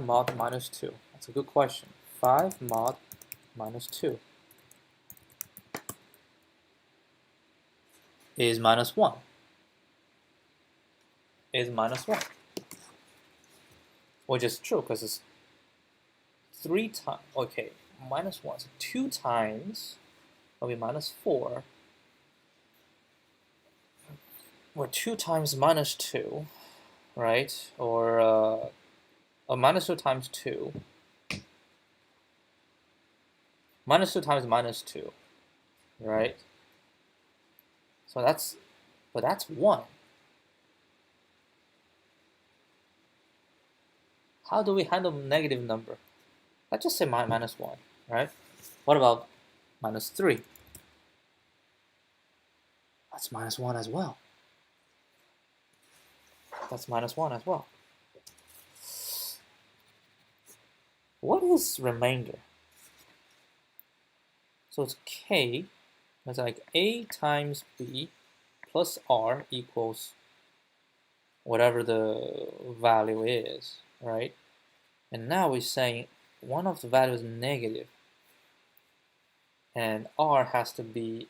mod minus 2? That's a good question. 5 mod minus 2 is minus 1. Is minus 1. Which is true because it's 3 times. Okay, minus 1. So 2 times will be minus 4. Or 2 times minus 2, right? Or minus 2 times 2. Minus 2 times minus 2, right? So that's, but that's 1. How do we handle negative number? Let's just say minus 1, right? What about minus 3? That's minus 1 as well. That's minus 1 as well. What is remainder? So it's k, it's like a times b plus r equals whatever the value is, right? And now we're saying one of the values is negative, and r has to be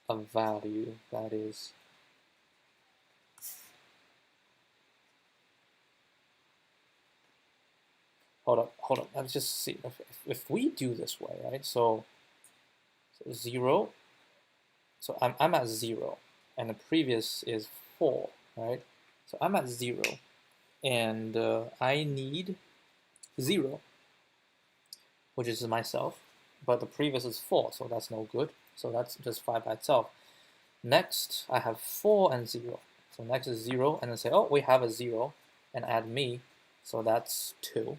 a value that is hold up, let's just see if we do this way, right? So 0, so I'm at 0, and the previous is 4, right? So I'm at 0, and I need 0, which is myself, but the previous is 4, so that's no good. So that's just 5 by itself. Next, I have 4 and 0. So next is 0, and then say, oh, we have a 0, and add me, so that's 2.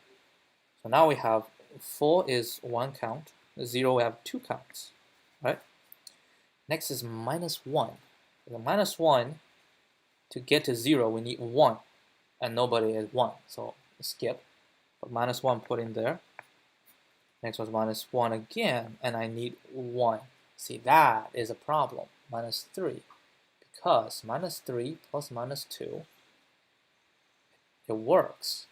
So now we have 4 is 1 count, 0 we have 2 counts, right? Next is minus 1. So minus 1, to get to 0, we need 1, and nobody is 1, so skip. But minus 1 put in there. Next was minus 1 again, and I need 1. See, that is a problem. Minus 3. Because minus 3 plus minus 2, it works.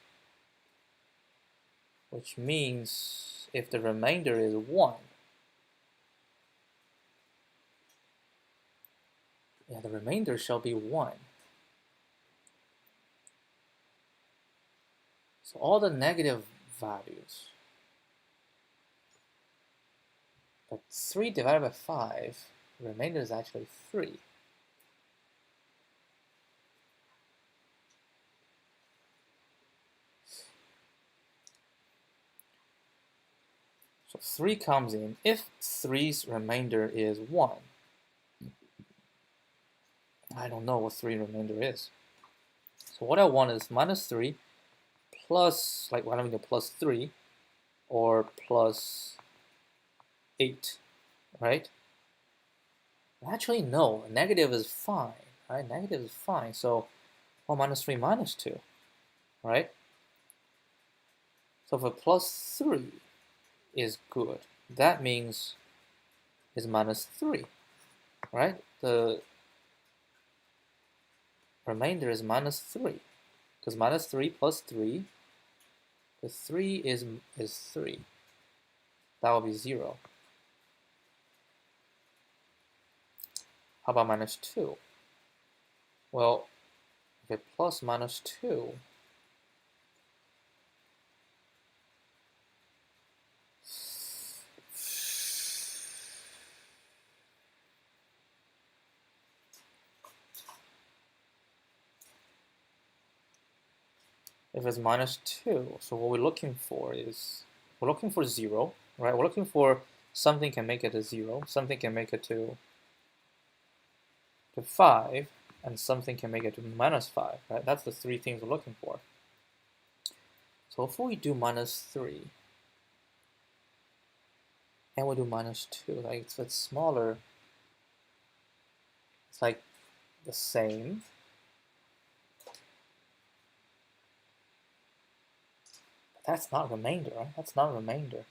Which means if the remainder is 1, yeah, the remainder shall be 1. So all the negative values, but 3 divided by 5, the remainder is actually 3. So 3 comes in. If 3's remainder is 1, I don't know what 3 remainder is. So what I want is minus 3 plus, like why don't we go plus 3 or plus 8, right? Actually, no, negative is fine, right? Negative is fine. So, well, minus 3 minus 2, right? So if a plus 3 is good, that means it's minus 3, right? The remainder is minus 3, because minus 3 plus 3, the 3 is 3. That will be 0. How about minus 2? Well, okay, plus minus 2, if it's minus 2, so what we're looking for is, we're looking for 0, right? We're looking for something can make it a 0, something can make it to 5, and something can make it to minus 5, right? That's the 3 things we're looking for. So if we do minus 3, and we do minus 2, like it's smaller, it's like the same. But that's not remainder, right? That's not remainder.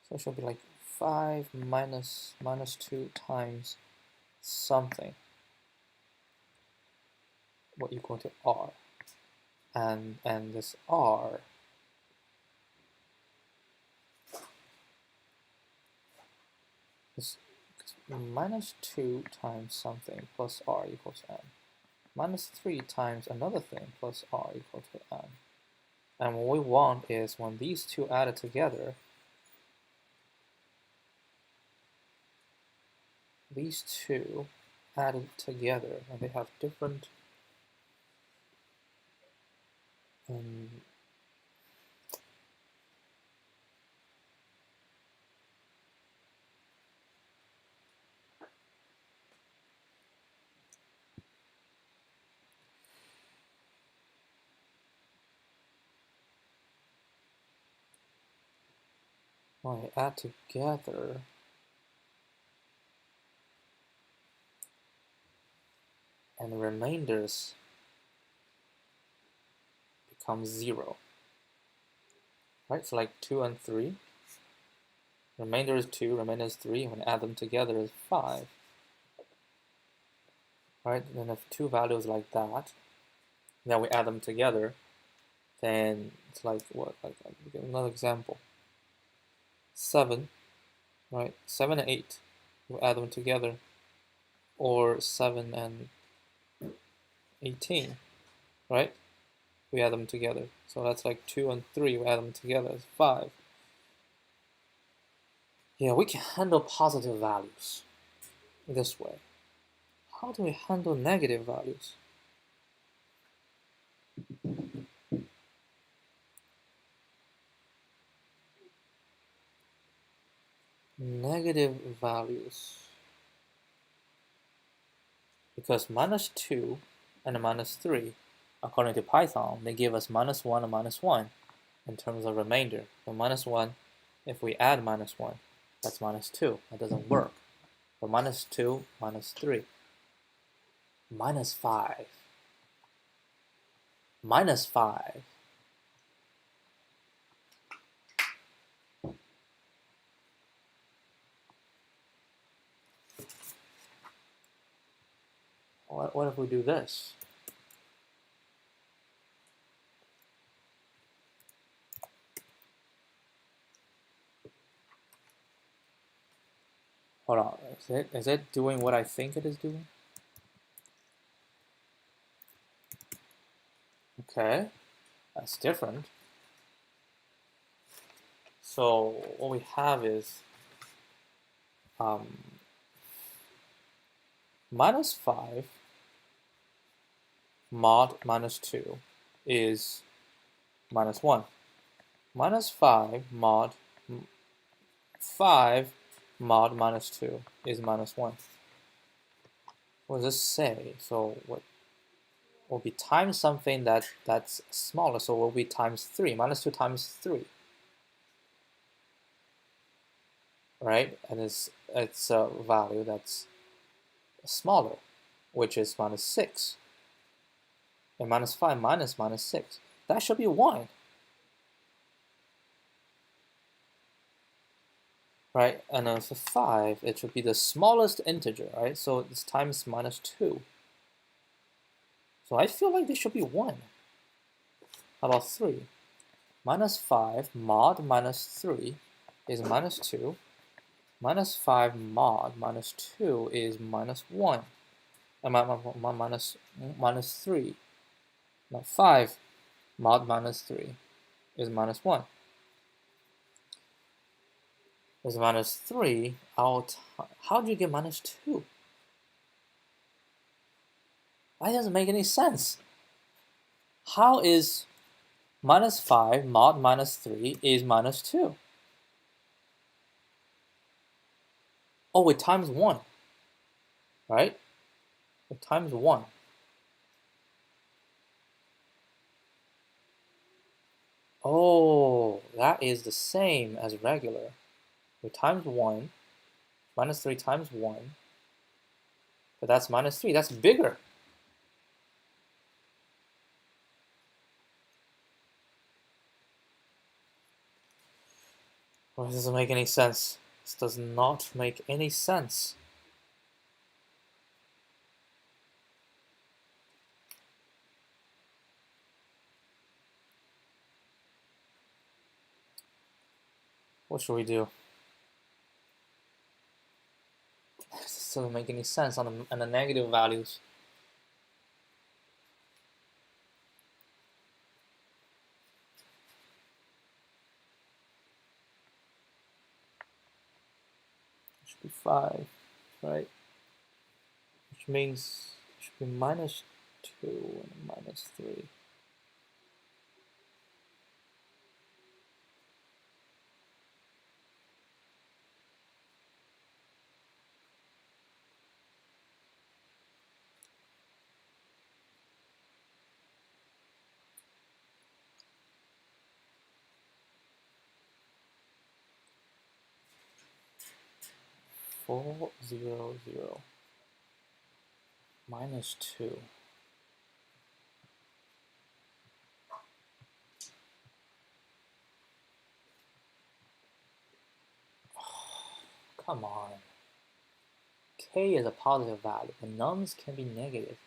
So it should be like 5 minus 2 times something, what equal to r. And this r is minus 2 times something plus r equals n. Minus 3 times another thing plus r equal to n. And what we want is when these two added together, these two added together, and they have different when they add together, and the remainders become 0. Right, so like 2 and 3. Remainder is 2, remainder is 3. When you add them together is 5. Right, then if two values like that, then we add them together, then it's like what? Like another example. 7, right? 7 and 8. We add them together, or 7 and 18, right? We add them together. So that's like 2 and 3. We add them together is 5. Yeah, we can handle positive values this way. How do we handle negative values? Negative values. Because minus 2 and minus 3, according to Python, they give us minus 1 and minus 1 in terms of remainder. So minus 1, if we add minus 1, that's minus 2. That doesn't work. So minus 2, minus 3. Minus 5. Minus 5. What if we do this? Hold on, is it doing what I think it is doing? Okay, that's different. So what we have is minus 5 mod minus 2 is minus 1. Minus 5 mod 5 mod minus 2 is minus 1. What does this say? So what will be times something that's smaller, so it will be times 3. Minus 2 times 3. Right? And it's a value that's smaller, which is minus 6. And minus 5 minus 6. That should be 1. Right? And then for 5, it should be the smallest integer, right? So it's times minus 2. So I feel like this should be 1. How about 3? Minus 5 mod minus 3 is minus 2. Minus 5 mod minus 2 is minus 1. And minus 3. Now 5 mod minus 3 is minus 1. Is minus 3 out. How do you get minus 2? That doesn't make any sense. How is minus 5 mod minus 3 is minus 2? Oh, with times 1, right? With times 1. Oh, that is the same as regular. With times 1, minus 3 times 1, but that's minus 3. That's bigger. Well, this doesn't make any sense. This does not make any sense. What should we do? This doesn't make any sense on the negative values. It should be 5, right? Which means it should be minus 2 and minus 3. Four, 0, 0. Minus 2. Come on. K is a positive value, and nums can be negative.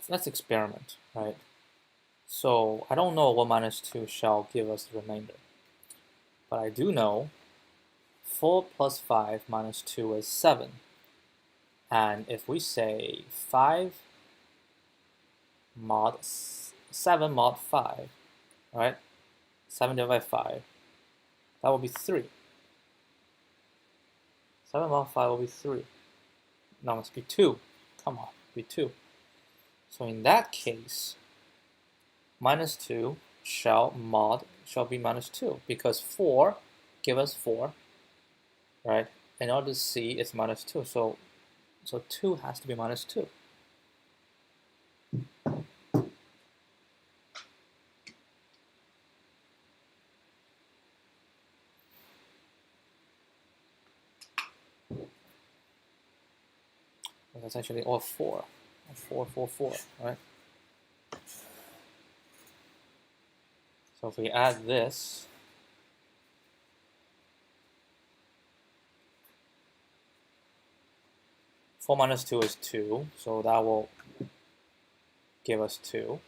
Let's experiment, right? So I don't know what minus 2 shall give us the remainder. But I do know 4 plus 5 minus 2 is 7. And if we say 5 mod 7 mod 5, right? 7 divided by 5, that will be 3. 7 mod 5 will be 3. No, it must be 2. Come on, be 2. So in that case, minus 2 shall be minus 2 because 4 give us 4, right? In order to see it's minus 2, so 2 has to be minus 2. That's actually all 4. 4, 4, 4, right? So if we add this, four minus 2 is 2, so that will give us 2.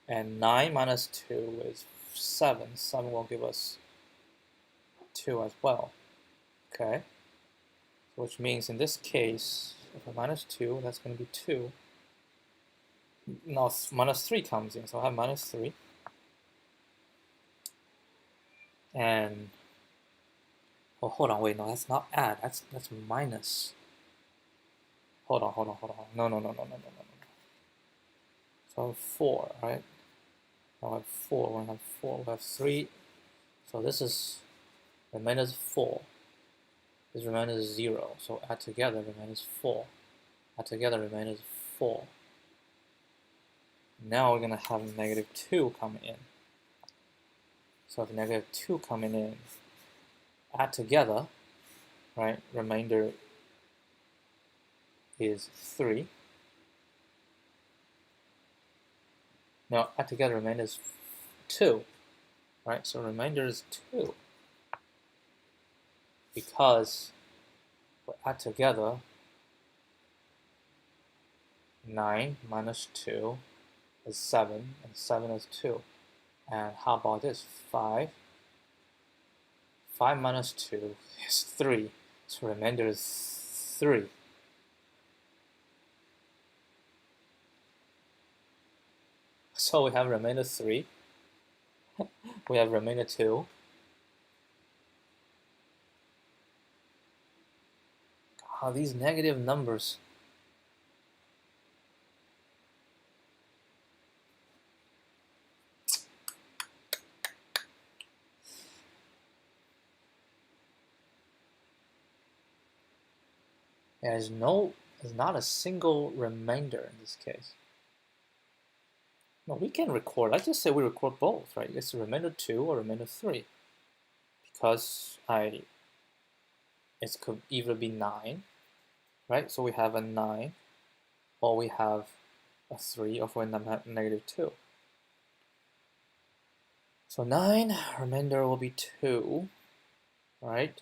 And 9 minus 2 is 7. 7 will give us 2 as well. Okay? Which means in this case, if I minus 2, that's going to be 2. Now minus 3 comes in, so I have minus 3. And oh, hold on, wait, no, that's not add, that's minus. Hold on. No. So I have 4, right? Now I have 4, we have 4, we have 3. So this is remainder is 4. This remainder is 0. So add together remainder is 4. Add together remainder is 4. Now we're gonna have -2 coming in. So if -2 coming in, add together, right? Remainder is 3. Now add together remainder is 2, right? So remainder is 2 because we add together 9 minus 2 is 7, and 7 is 2. And how about this? 5. 5 minus 2 is 3. So remainder is 3. So we have remainder 3. We have remainder 2. God, these negative numbers. There's not a single remainder in this case. No, we can record. Let's just say we record both, right? It's remainder 2 or remainder 3. Because it could either be 9, right? So we have a 9, or we have a 3, or we have -2. So 9, remainder will be 2, right?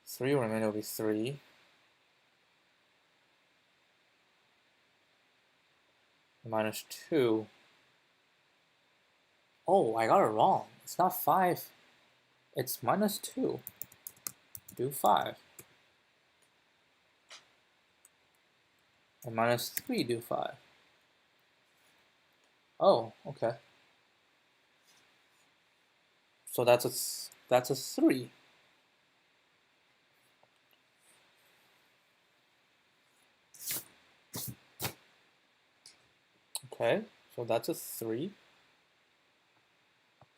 3, remainder will be 3. -2. Oh, I got it wrong. It's not 5. It's -2. Do 5. And -3 do 5. Oh, okay. So that's a 3. Okay, so that's a 3.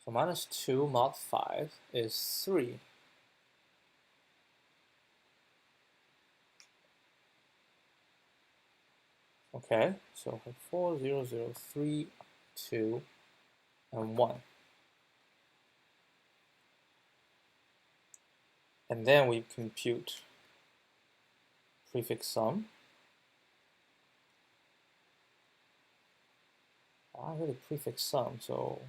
So -2 mod 5 is 3. Okay, so 4, 0, 0, 3, 2, and 1. And then we compute prefix-sum. I really prefix-sum, so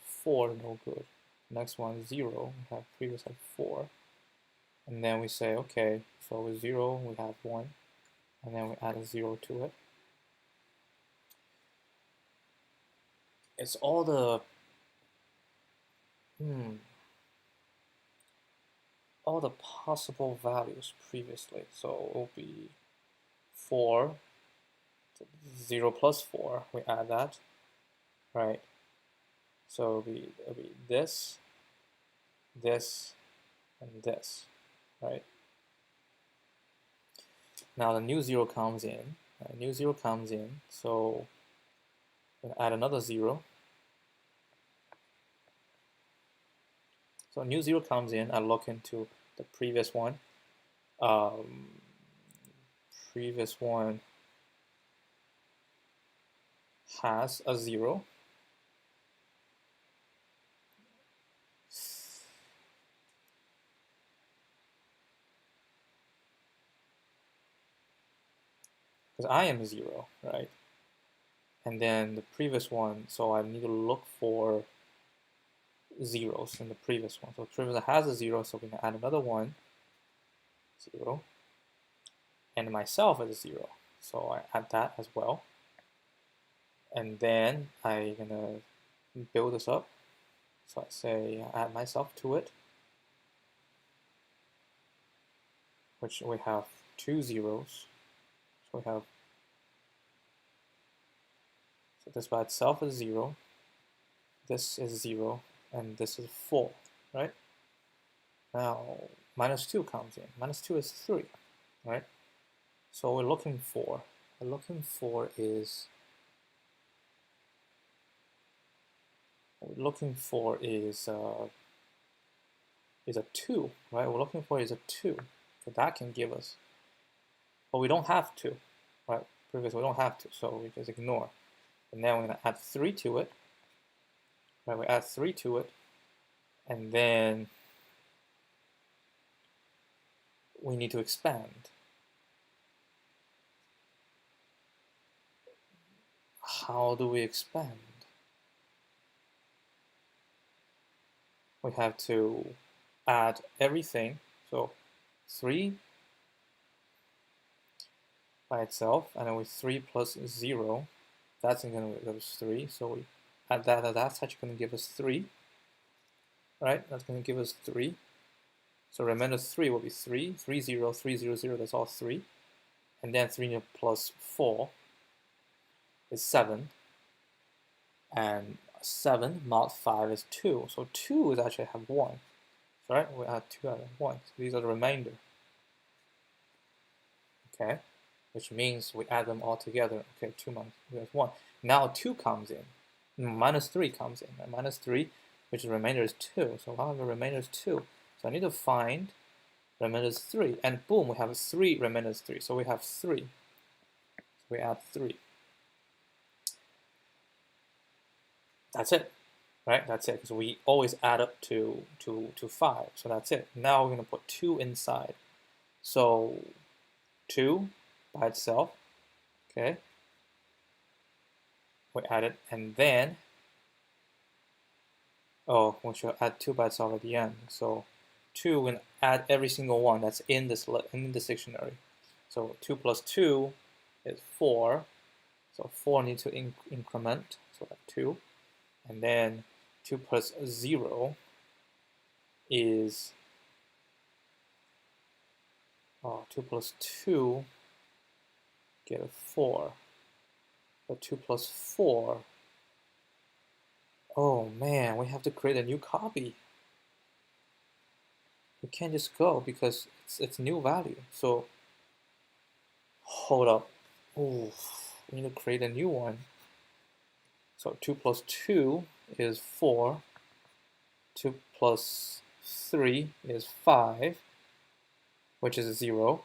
4 no good. Next one 0. We have previous had 4. And then we say, okay, so with 0 we have 1. And then we add a 0 to it. It's all the all the possible values previously. So it will be 4, 0 plus 4, we add that, right? So it'll be this, this, and this, right? Now the new 0 comes in, right? New 0 comes in, so we'll add another 0. So new 0 comes in, I look into the previous one. Previous one has a 0. Because I am 0, right? And then the previous one, so I need to look for zeros in the previous one. So the previous one has a 0, so we can add another 1, 0. And myself is 0, so I add that as well. And then I'm gonna build this up. So I say I add myself to it, which we have 2 zeros. So we have, so this by itself is 0. this is 0, and this is 4, right? Now, minus 2 comes in. Minus 2 is 3, right? So we're looking for is a 2, right? We're looking for is a 2, so that can give us, but we don't have to, right? Previously we don't have to, so we just ignore. And then we're going to add 3 to it, right? We add 3 to it, and then we need to expand. How do we expand? We have to add everything, so 3 by itself, and then with 3 plus 0, that's going to give us 3, so we add that, that's actually going to give us 3, right? That's going to give us 3. So remainder 3 will be 3, 3, 0, 3, 0, 0, that's all 3. And then 3 plus 4 is 7. And 7 mod 5 is 2. So 2 is actually have 1. So, right? We add 2 out of 1. So these are the remainder. Okay? Which means we add them all together. Okay, 2 minus 1. Now 2 comes in. Minus 3 comes in. And minus 3, which is remainder is 2. So now the remainder is 2. So I need to find remainder is 3. And boom, we have 3 remainder is 3. So we have 3. So we add 3. That's it, right? That's it, because we always add up to 5. So that's it. Now we're going to put 2 inside. So 2 by itself, okay? We add it, and then, oh, we should add 2 by itself at the end. So 2, we're going to add every single one that's in this dictionary. So 2 plus 2 is 4. So 4 needs to increment, so that's 2. And then 2 plus 0 is 2 plus 2 get a 4. But 2 plus 4, oh man, we have to create a new copy. We can't just go because it's new value. So hold up. Ooh, we need to create a new one. So 2 plus 2 is 4. 2 plus 3 is 5, which is 0.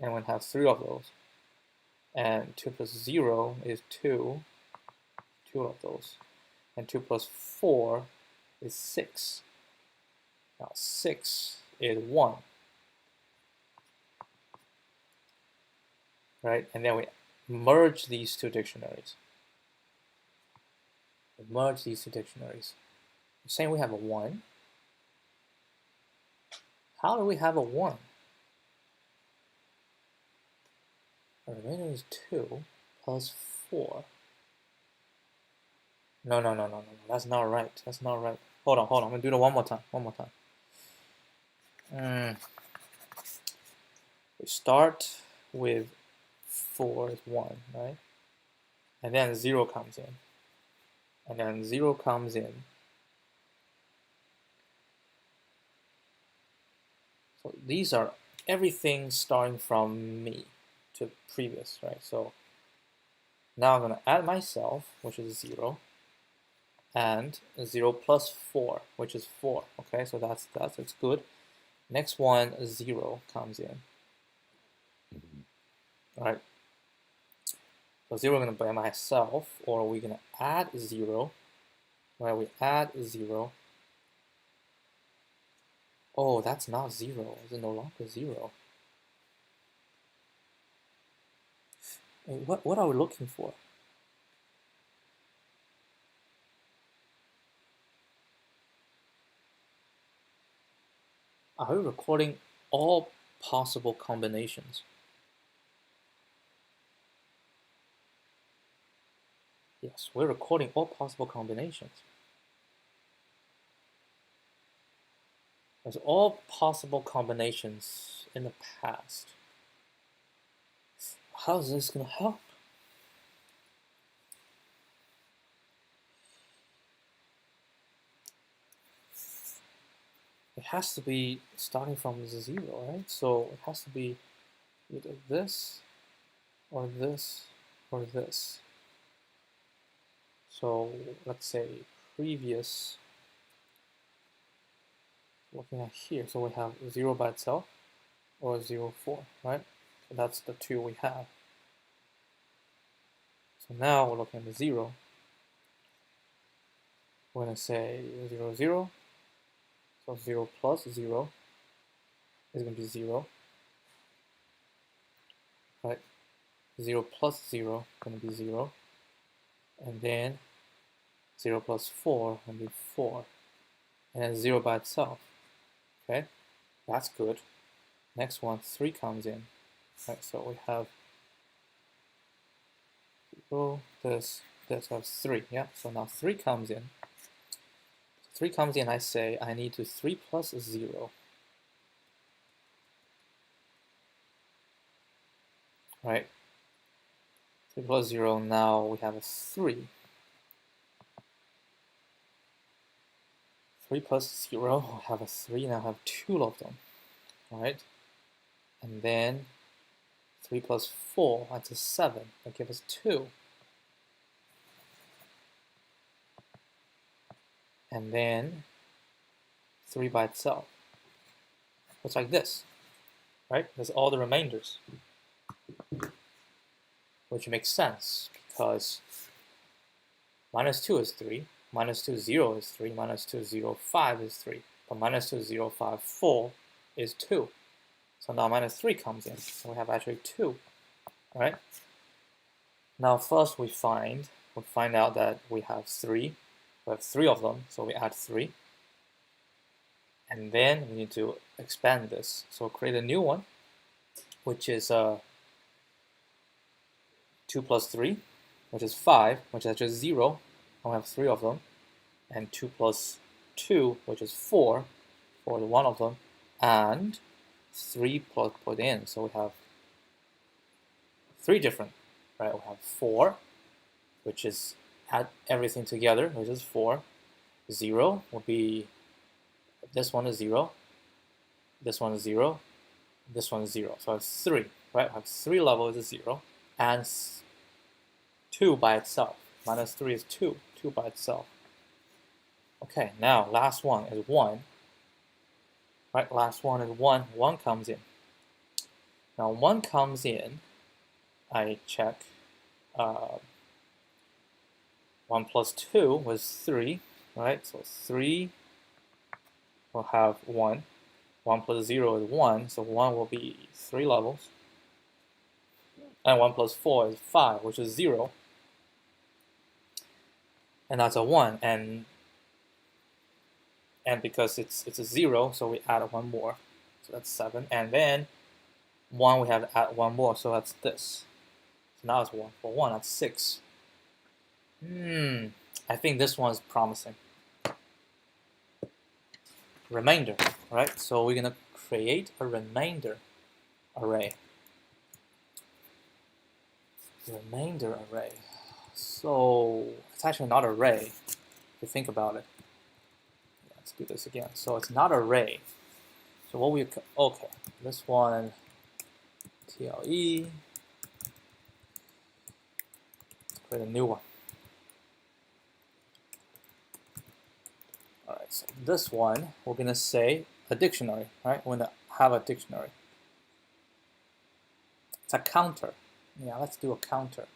And we have 3 of those. And 2 plus 0 is 2. 2 of those. And 2 plus 4 is 6. Now 6 is 1. Right? And then we merge these two dictionaries. Merge these two dictionaries. We're saying we have a 1. How do we have a 1? The remainder is 2 plus 4. No. That's not right. That's not right. Hold on. I'm going to do it one more time. We start with 4 is 1, right? And then 0 comes in. And then 0 comes in. So these are everything starting from me to previous, right? So now I'm going to add myself, which is 0, and 0 plus 4, which is 4. Okay, so that's good. Next one, 0 comes in. All right. So 0 I'm going to by myself, or we're going to add 0. Right, we add 0. Oh, that's not 0. It's no longer 0. What are we looking for? Are we recording all possible combinations? Yes, we're recording all possible combinations. There's all possible combinations in the past. How is this going to help? it has to be starting from 0, right? So it has to be either this, or this, or this. So let's say previous, looking at here, so we have 0 by itself, or 0, 4, right? So that's the two we have. So now we're looking at the 0. We're going to say 0, 0. So 0 plus 0 is going to be 0. Right? 0 plus 0 is going to be 0. And then 0 plus 4 is going to be 4. And then 0 by itself. Okay? That's good. Next one, 3 comes in. Right? So we have this have 3. Yeah? So now 3 comes in. 3 comes in, I say I need to 3 plus 0. Right? 3 plus 0, now we have a 3. 3 plus 0, we have a 3, now I have 2 of them. Right? And then 3 plus 4, that's a 7. That gives us 2. And then 3 by itself. Looks like this. Right? There's all the remainders. Which makes sense, because minus 2 is 3, minus 2, 0 is 3, minus 2, 0, 5 is 3, but minus 2, 0, 5, 4 is 2. So now minus 3 comes in, so we have actually 2, right? Now first we find out that we have 3, we have 3 of them, so we add 3. And then we need to expand this, so create a new one, which is 2 plus 3, which is 5, which is just 0, and we have 3 of them, and 2 plus 2, which is 4, 4 is 1 of them, and 3 plus put in, so we have 3 different, right? We have 4, which is add everything together, which is 4. 0 will be, this one is 0, this one is 0, this one is 0, so it's 3, right? We have 3 levels is 0, and 2 by itself. Minus 3 is 2, 2 by itself. Okay, now last one is 1. Right, last one is 1, 1 comes in. Now 1 comes in, I check 1 plus 2 was 3, right? So 3 will have 1. 1 plus 0 is 1, so 1 will be 3 levels. And 1 plus 4 is 5, which is 0. And that's a 1, and because it's a 0, so we add 1 more, so that's 7. And then 1, we have to add 1 more, so that's this. So now it's 1 for 1, that's 6. I think this one's promising. Remainder, right? So we're gonna create a remainder array. Remainder array. So it's actually not array, if you think about it. Let's do this again. So it's not array. So what we, okay, this one, TLE, create a new one. All right, so this one, we're gonna say a dictionary, right? We're gonna have a dictionary. It's a counter. Yeah, let's do a counter.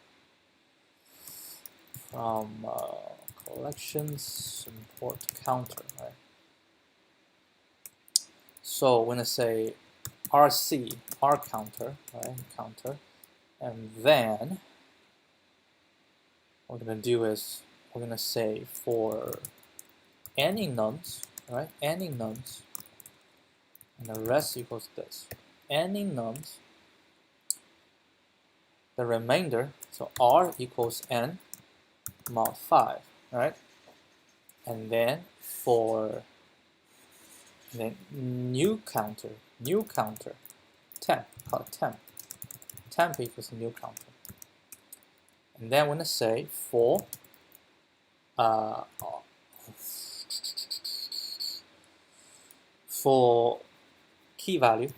From collections, import counter, right? So we're gonna say RC, R counter, right? Counter, and then what we're gonna do is we're gonna say for any nums, right? Any nums, and the rest equals this. Any nums, the remainder, so R equals n mod 5, right? And then for the new counter, temp, call it temp. Temp equals new counter. And then we're gonna say for for key value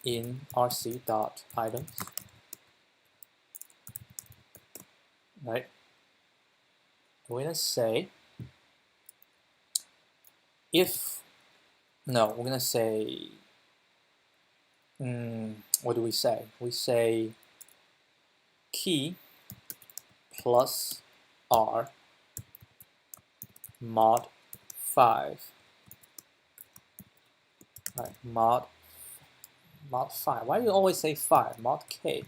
in rc.items, right? We're gonna say we're gonna say, what do we say? We say key plus r mod 5, right? Mod 5. Why do you always say 5? Mod k,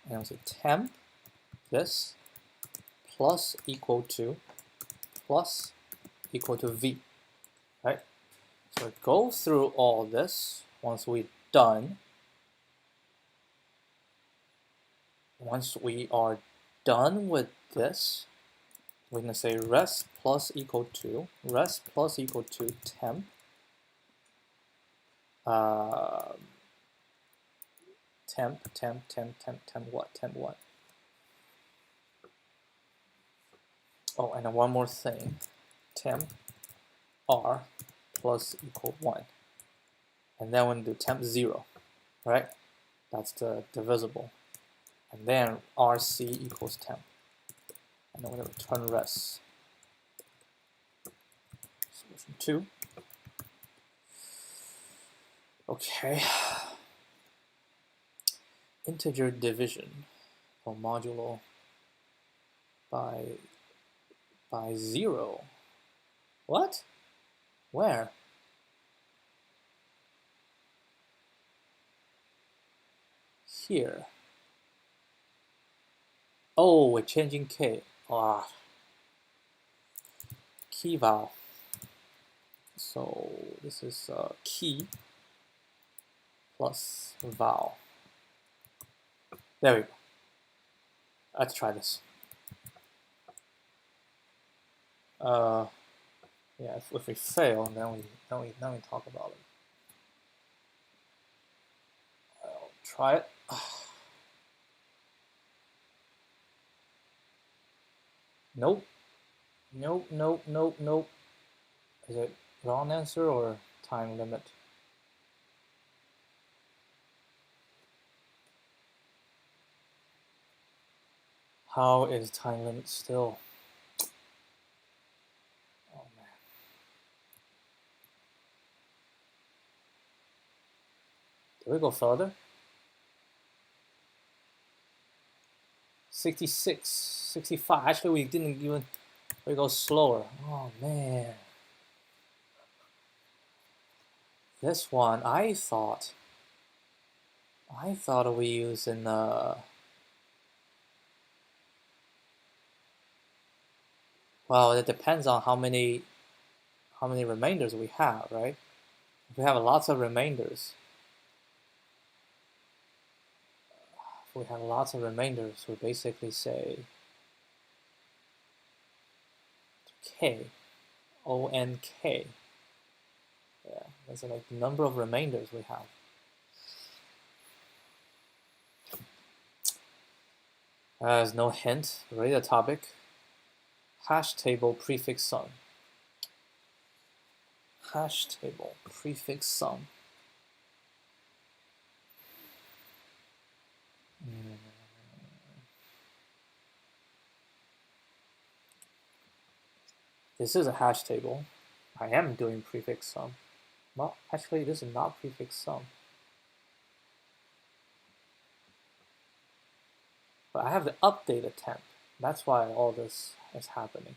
and we say temp this plus equal to v, right? So go through all this. Once we are done with this, we're gonna say rest plus equal to temp what? Oh, and then one more thing, temp r plus equal 1, and then we're gonna do temp 0, right? That's the divisible, and then rc equals temp, and then we're gonna return rest. Solution 2. Okay. Integer division, or modulo by 0. What? Where? Here. Oh, we're changing k. Ah. Key val. So this is key plus val. There we go. Let's try this. Yeah, if we fail, then we talk about it. I'll try it. Nope. Is it wrong answer or time limit? How is time limit still? Oh man. Did we go further? 66, 65. Actually, we didn't even. We go slower. Oh man. This one, I thought we using well, it depends on how many remainders we have, right? If we have lots of remainders, we basically say k, O-N-K. Yeah, that's like the number of remainders we have. There's no hint. Read the topic. Hash table prefix-sum. Hash table prefix-sum. This is a hash table. I am doing prefix-sum. Well, actually, this is not prefix-sum. But I have the update attempt. That's why all this is happening.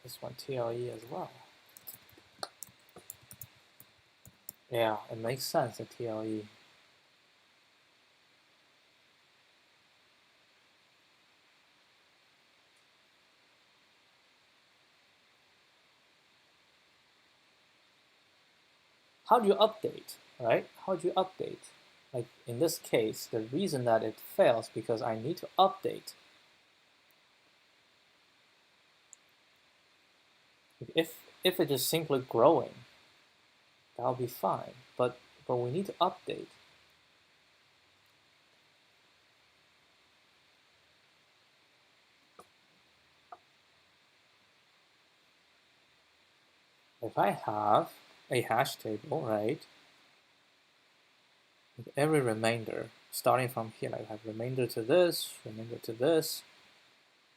This one TLE as well. Yeah, it makes sense, the TLE. How do you update, right? How do you update? Like in this case, the reason that it fails because I need to update. if it's just simply growing, that'll be fine. But we need to update. If I have a hash table, right, with every remainder, starting from here, I have remainder to this, remainder to this,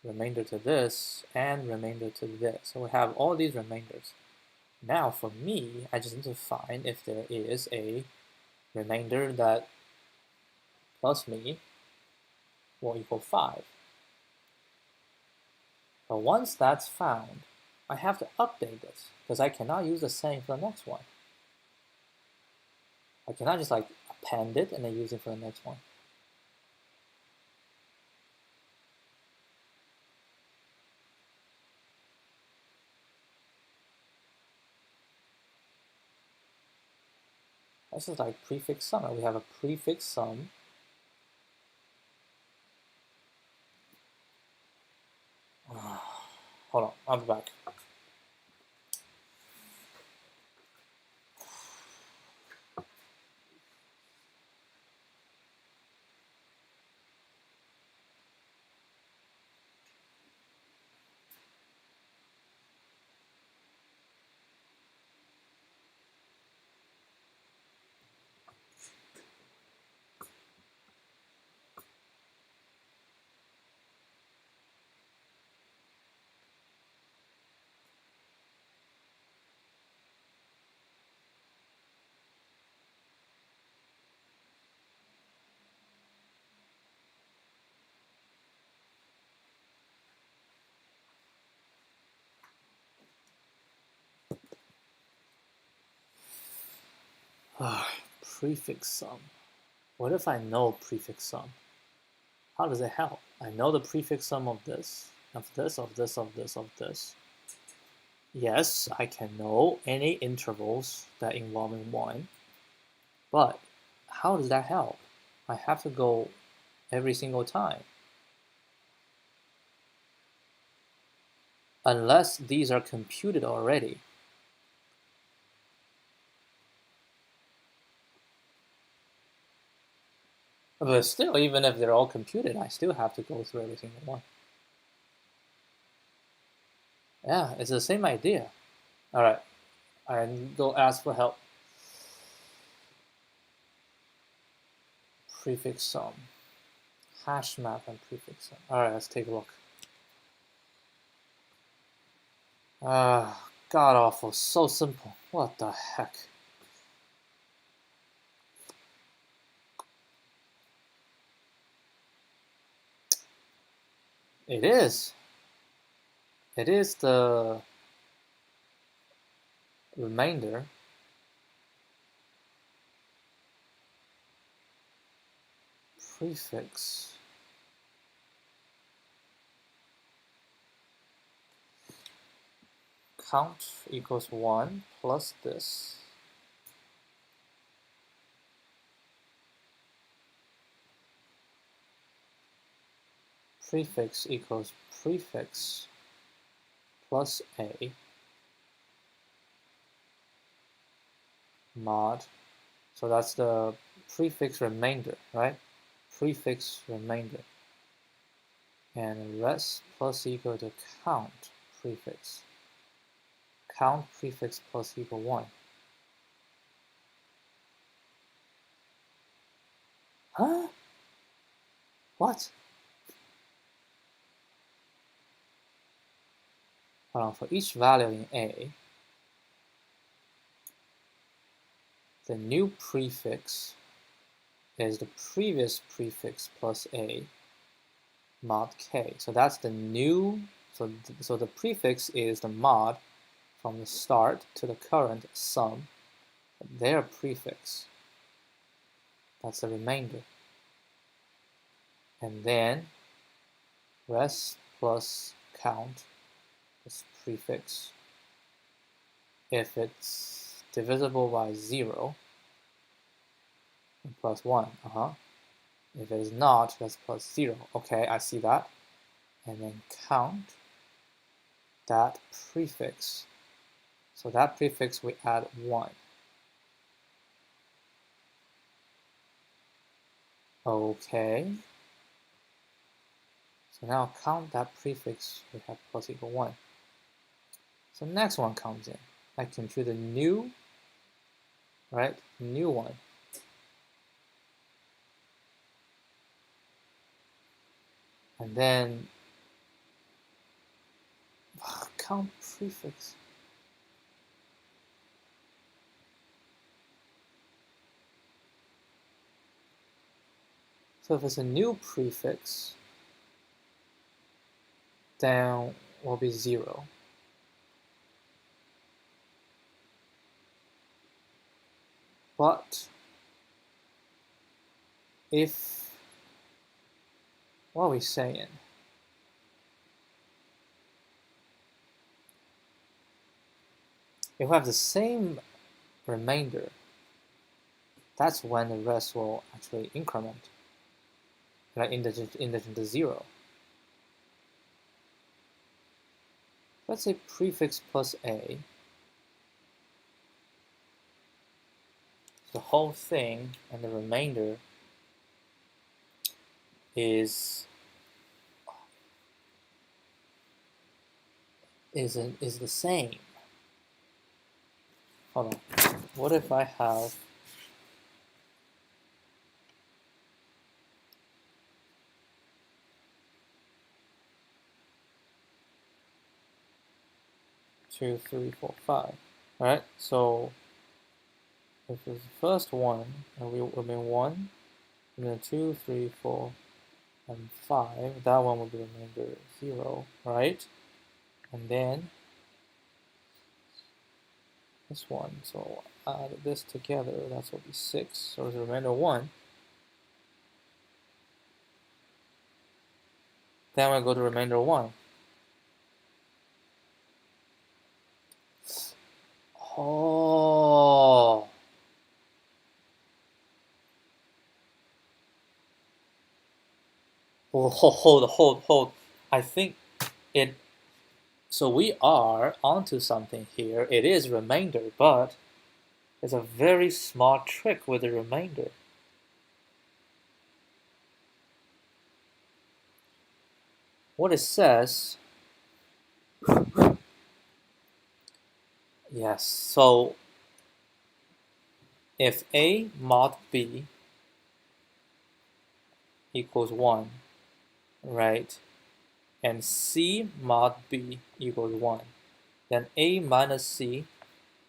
remainder to this, and remainder to this. So we have all these remainders. Now for me, I just need to find if there is a remainder that plus me will equal 5. But once that's found, I have to update this because I cannot use the same for the next one. I cannot just like append it and then use it for the next one. This is like prefix-sum. We have a prefix-sum. Hold on, I'll be back. Prefix-sum. What if I know prefix-sum? How does it help? I know the prefix-sum of this, of this, of this, of this, of this. Yes, I can know any intervals that involve in 1, but how does that help? I have to go every single time. Unless these are computed already. But still, even if they're all computed, I still have to go through every single one. Yeah, it's the same idea. All right, I go ask for help. Prefix-sum. Hash map and prefix-sum. All right, let's take a look. God awful, so simple. What the heck? It is. It is the remainder prefix count equals 1 plus this prefix equals prefix plus a mod. So that's the prefix remainder, right? Prefix remainder. And rest plus equal to count prefix. Count prefix plus equal 1. Huh? What? For each value in A, the new prefix is the previous prefix plus A mod K. So that's the new, so the prefix is the mod from the start to the current sum, their prefix. That's the remainder. And then rest plus count is prefix. If it's divisible by 0, plus 1, If it is not, that's plus 0. Okay, I see that. And then count that prefix So that prefix we add 1. Okay. So now count that prefix we have plus equal 1. So next one comes in. I compute a new, right? New one. And then count prefix. So if it's a new prefix, then will be 0. But if, what are we saying? If we have the same remainder, that's when the rest will actually increment, like integer to 0. Let's say prefix plus a. The whole thing and the remainder is the same. Hold on. What if I have two, three, four, five? All right. So if it's the first one, and we remain 1, and then 2, 3, 4, and 5, that one will be remainder 0, right? And then this one, so add this together, that's will be 6. So the remainder 1. Then we go to remainder 1. Oh. Well, hold. I think it, so we are onto something here. It is remainder, but there's a very small trick with the remainder. What it says, yes, so if A mod B equals 1, right, and C mod B equals 1, then A minus C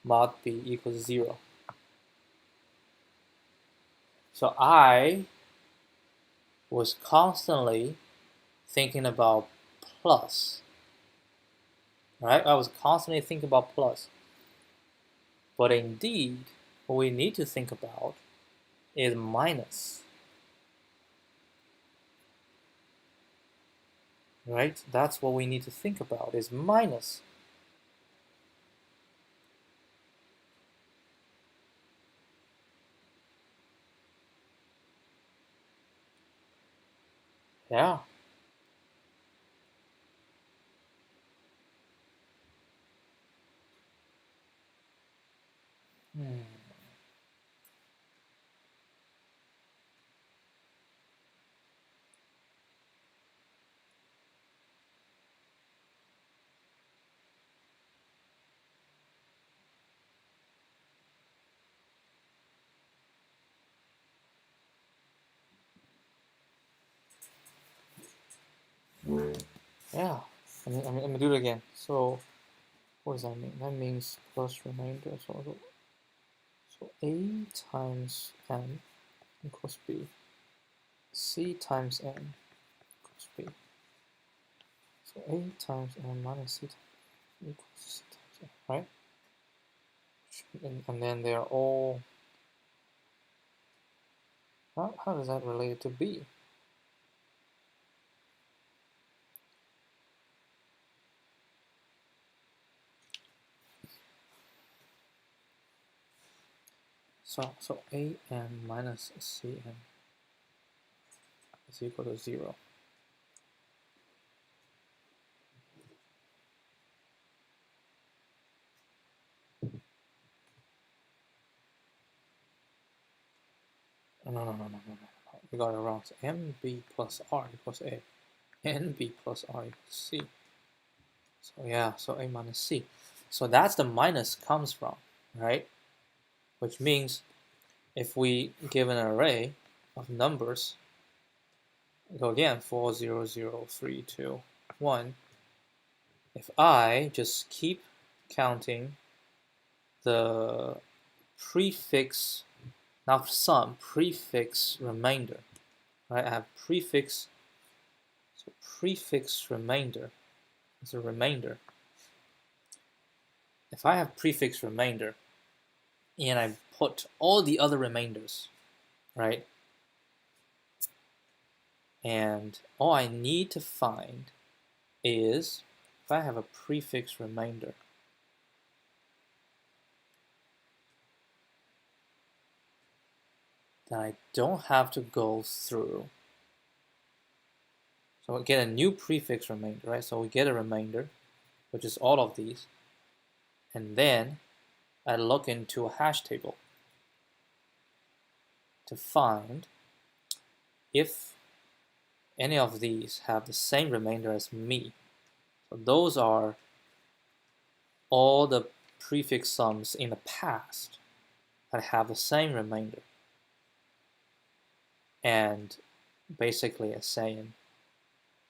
mod B equals 0. So I was constantly thinking about plus, right? I was constantly thinking about plus. But indeed, what we need to think about is minus, right? That's what we need to think about is minus. Yeah. Hmm. Yeah. I'm gonna do it again. So what does that mean? That means plus remainder. So A times n equals B. C times n equals B. So A times n minus C equals C times n, right? And then they're all, how does that relate to B? So A n minus C n is equal to 0. No. We got it wrong. So NB plus R equals A. NB plus R equals C. So yeah, so A minus C. So that's the minus comes from, right? Which means if we give an array of numbers, go again, 4, 0, 0, 3, 2, 1. If I just keep counting the prefix, not sum, prefix remainder, right? I have prefix, so prefix remainder is a remainder. If I have prefix remainder and I put all the other remainders, right? And all I need to find is if I have a prefix remainder, then I don't have to go through. So we get a new prefix remainder, right? So we get a remainder, which is all of these. And then I look into a hash table to find if any of these have the same remainder as me. So those are all the prefix sums in the past that have the same remainder. And basically it's saying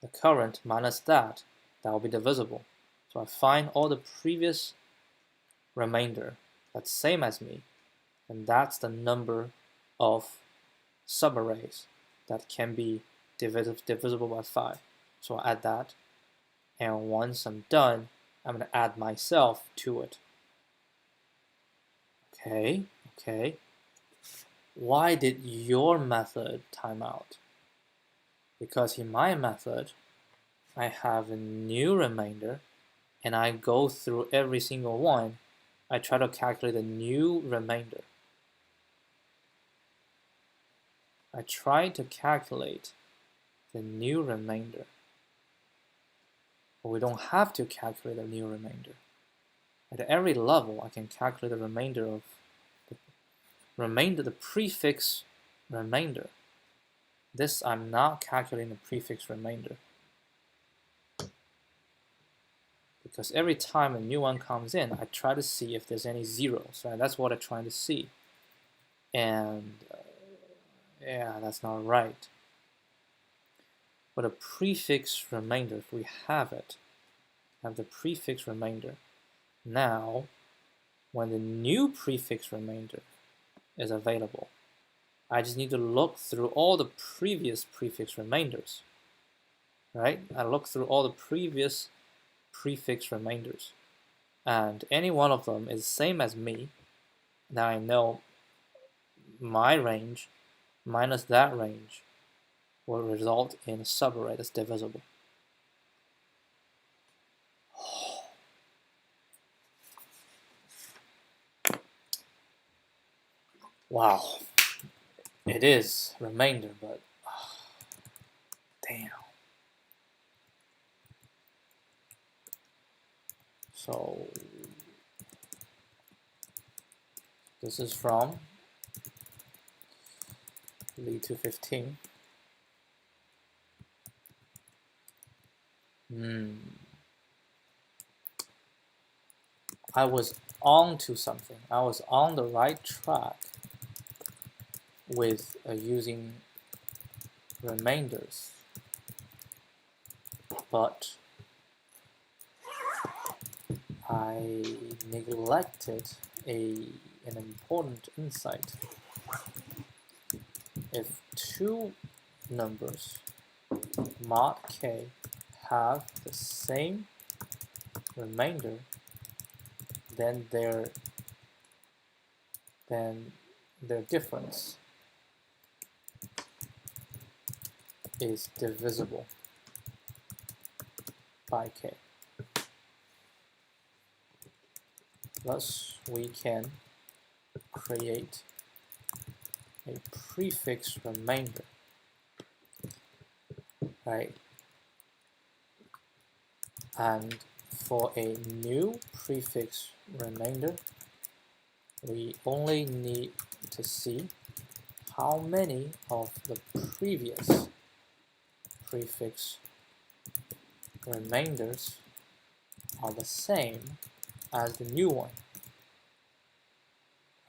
the current minus that will be divisible. So I find all the previous remainder that's same as me, and that's the number of subarrays that can be divisible by 5. So I add that, and once I'm done, I'm going to add myself to it. Okay. Why did your method time out? Because in my method, I have a new remainder, and I go through every single one. I try to calculate the new remainder. I try to calculate the new remainder. But we don't have to calculate the new remainder. At every level, I can calculate the remainder of the prefix remainder. This, I'm not calculating the prefix remainder. Because every time a new one comes in, I try to see if there's any zeros, right? That's what I'm trying to see. And yeah, that's not right. But a prefix remainder, if we have it, have the prefix remainder. Now, when the new prefix remainder is available, I just need to look through all the previous prefix remainders, right? I look through all the previous prefix remainders, and any one of them is the same as me. Now I know my range minus that range will result in a subarray that's divisible. Wow, it is remainder, but damn. So this is from Lee 215. I was on to something. I was on the right track with using remainders, but I neglected an important insight. If two numbers mod k have the same remainder, then their difference is divisible by k. Thus, we can create a prefix remainder, right? And for a new prefix remainder, we only need to see how many of the previous prefix remainders are the same as the new one,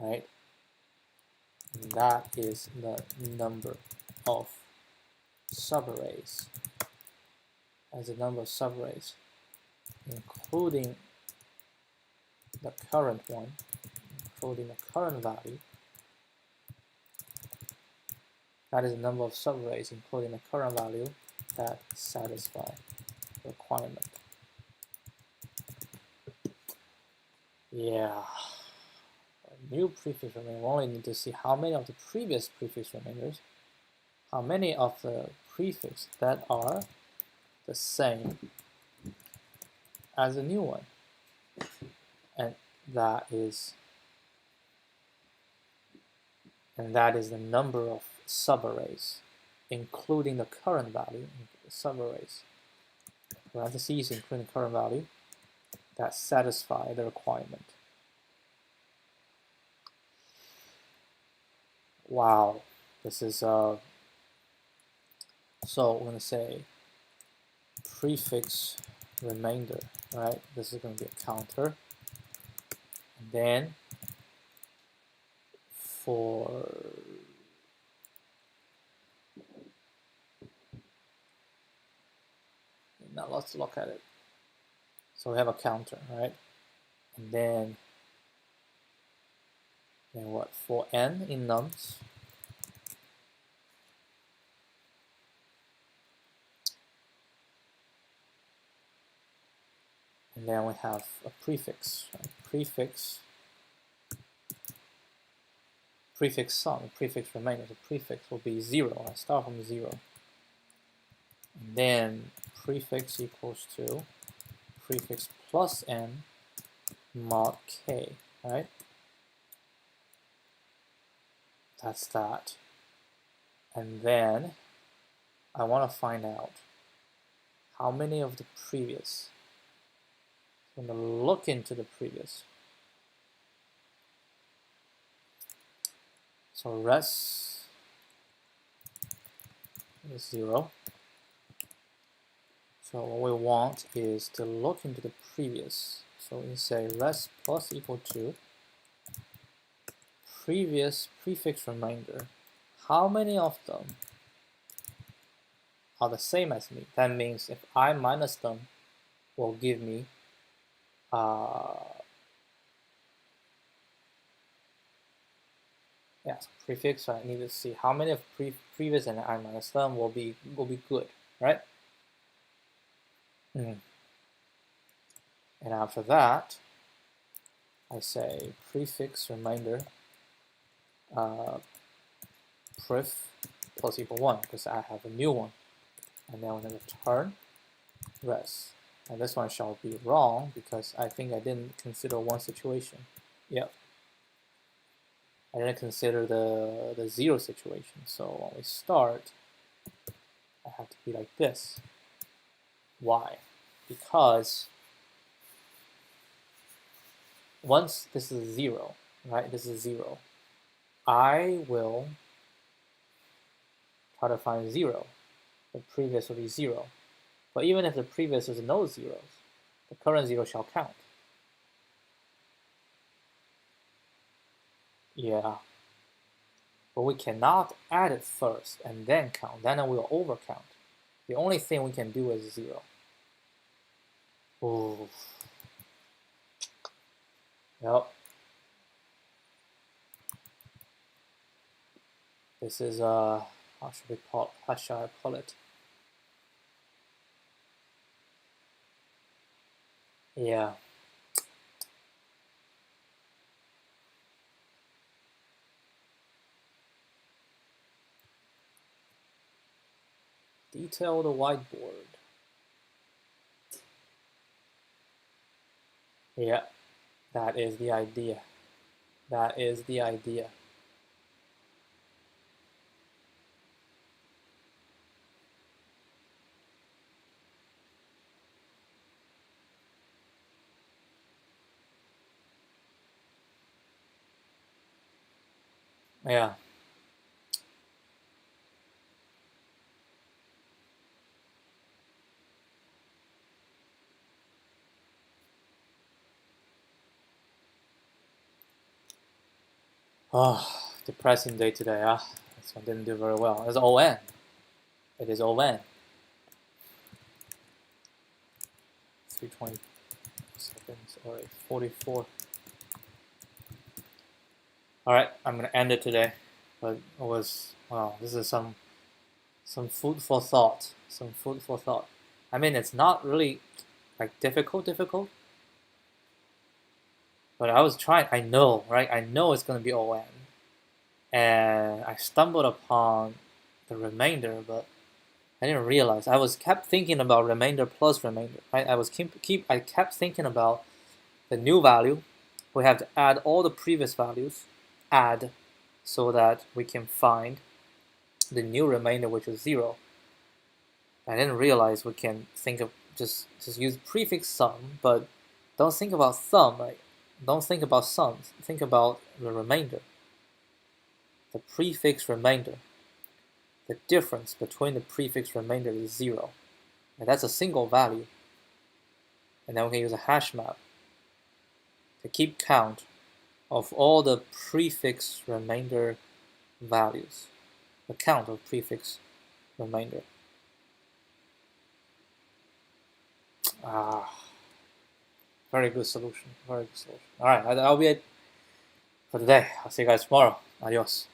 right? And that is the number of subarrays, as the number of subarrays, including the current one, including the current value. That is the number of subarrays, including the current value, that satisfy the requirement. Yeah. A new prefix remainder, we only need to see how many of the previous prefix remainders, how many of the prefix that are the same as the new one. And that is the number of subarrays, including the current value, subarrays. Parentheses, including the current value, that satisfy the requirement. Wow, this is so we're going to say prefix remainder, right? This is going to be a counter, and then for now let's look at it. So we have a counter, right? And then what, for n in nums, and then we have a prefix, prefix-sum, prefix remainder. The prefix will be 0. I start from 0. And then prefix equals to prefix plus n mod k, right? That's that. And then I want to find out how many of the previous. I'm going to look into the previous. So res is 0. So what we want is to look into the previous. So we say res plus equal to previous prefix remainder. How many of them are the same as me? That means if I minus them, will give me yes, prefix. So I need to see how many of previous and I minus them will be good, right? And after that, I say prefix remainder pref plus equal 1 because I have a new one, and then I'm going to return res. And this one shall be wrong because I think I didn't consider one situation. Yep. I didn't consider the 0 situation. So when we start, I have to be like this. Why? Because once this is 0, right? This is 0. I will try to find 0. The previous will be 0. But even if the previous is no zeros, the current 0 shall count. Yeah. But we cannot add it first and then count. Then we'll overcount. The only thing we can do is 0. Ooh. Yep. This is how shall I call it? Yeah. Detail the whiteboard. Yeah, that is the idea. That is the idea. Yeah. Oh, depressing day today, huh? This one didn't do very well. It's ON. It is ON. 320 seconds or 44. Alright, I'm gonna end it today. But it was, well, this is some food for thought. Some food for thought. I mean, it's not really like difficult, but I was trying. I know, right? I know it's gonna be ON, and I stumbled upon the remainder, but I didn't realize. I was kept thinking about remainder plus remainder. Right? I kept thinking about the new value. We have to add all the previous values, add, so that we can find the new remainder, which is 0. I didn't realize we can think of just use prefix-sum, but don't think about sum. Right? Don't think about sums. Think about the remainder. The prefix remainder. The difference between the prefix remainder is 0. And that's a single value. And then we can use a hash map to keep count of all the prefix remainder values. The count of prefix remainder. Very good solution. Very good solution. Alright, that'll be it for today. I'll see you guys tomorrow. Adios.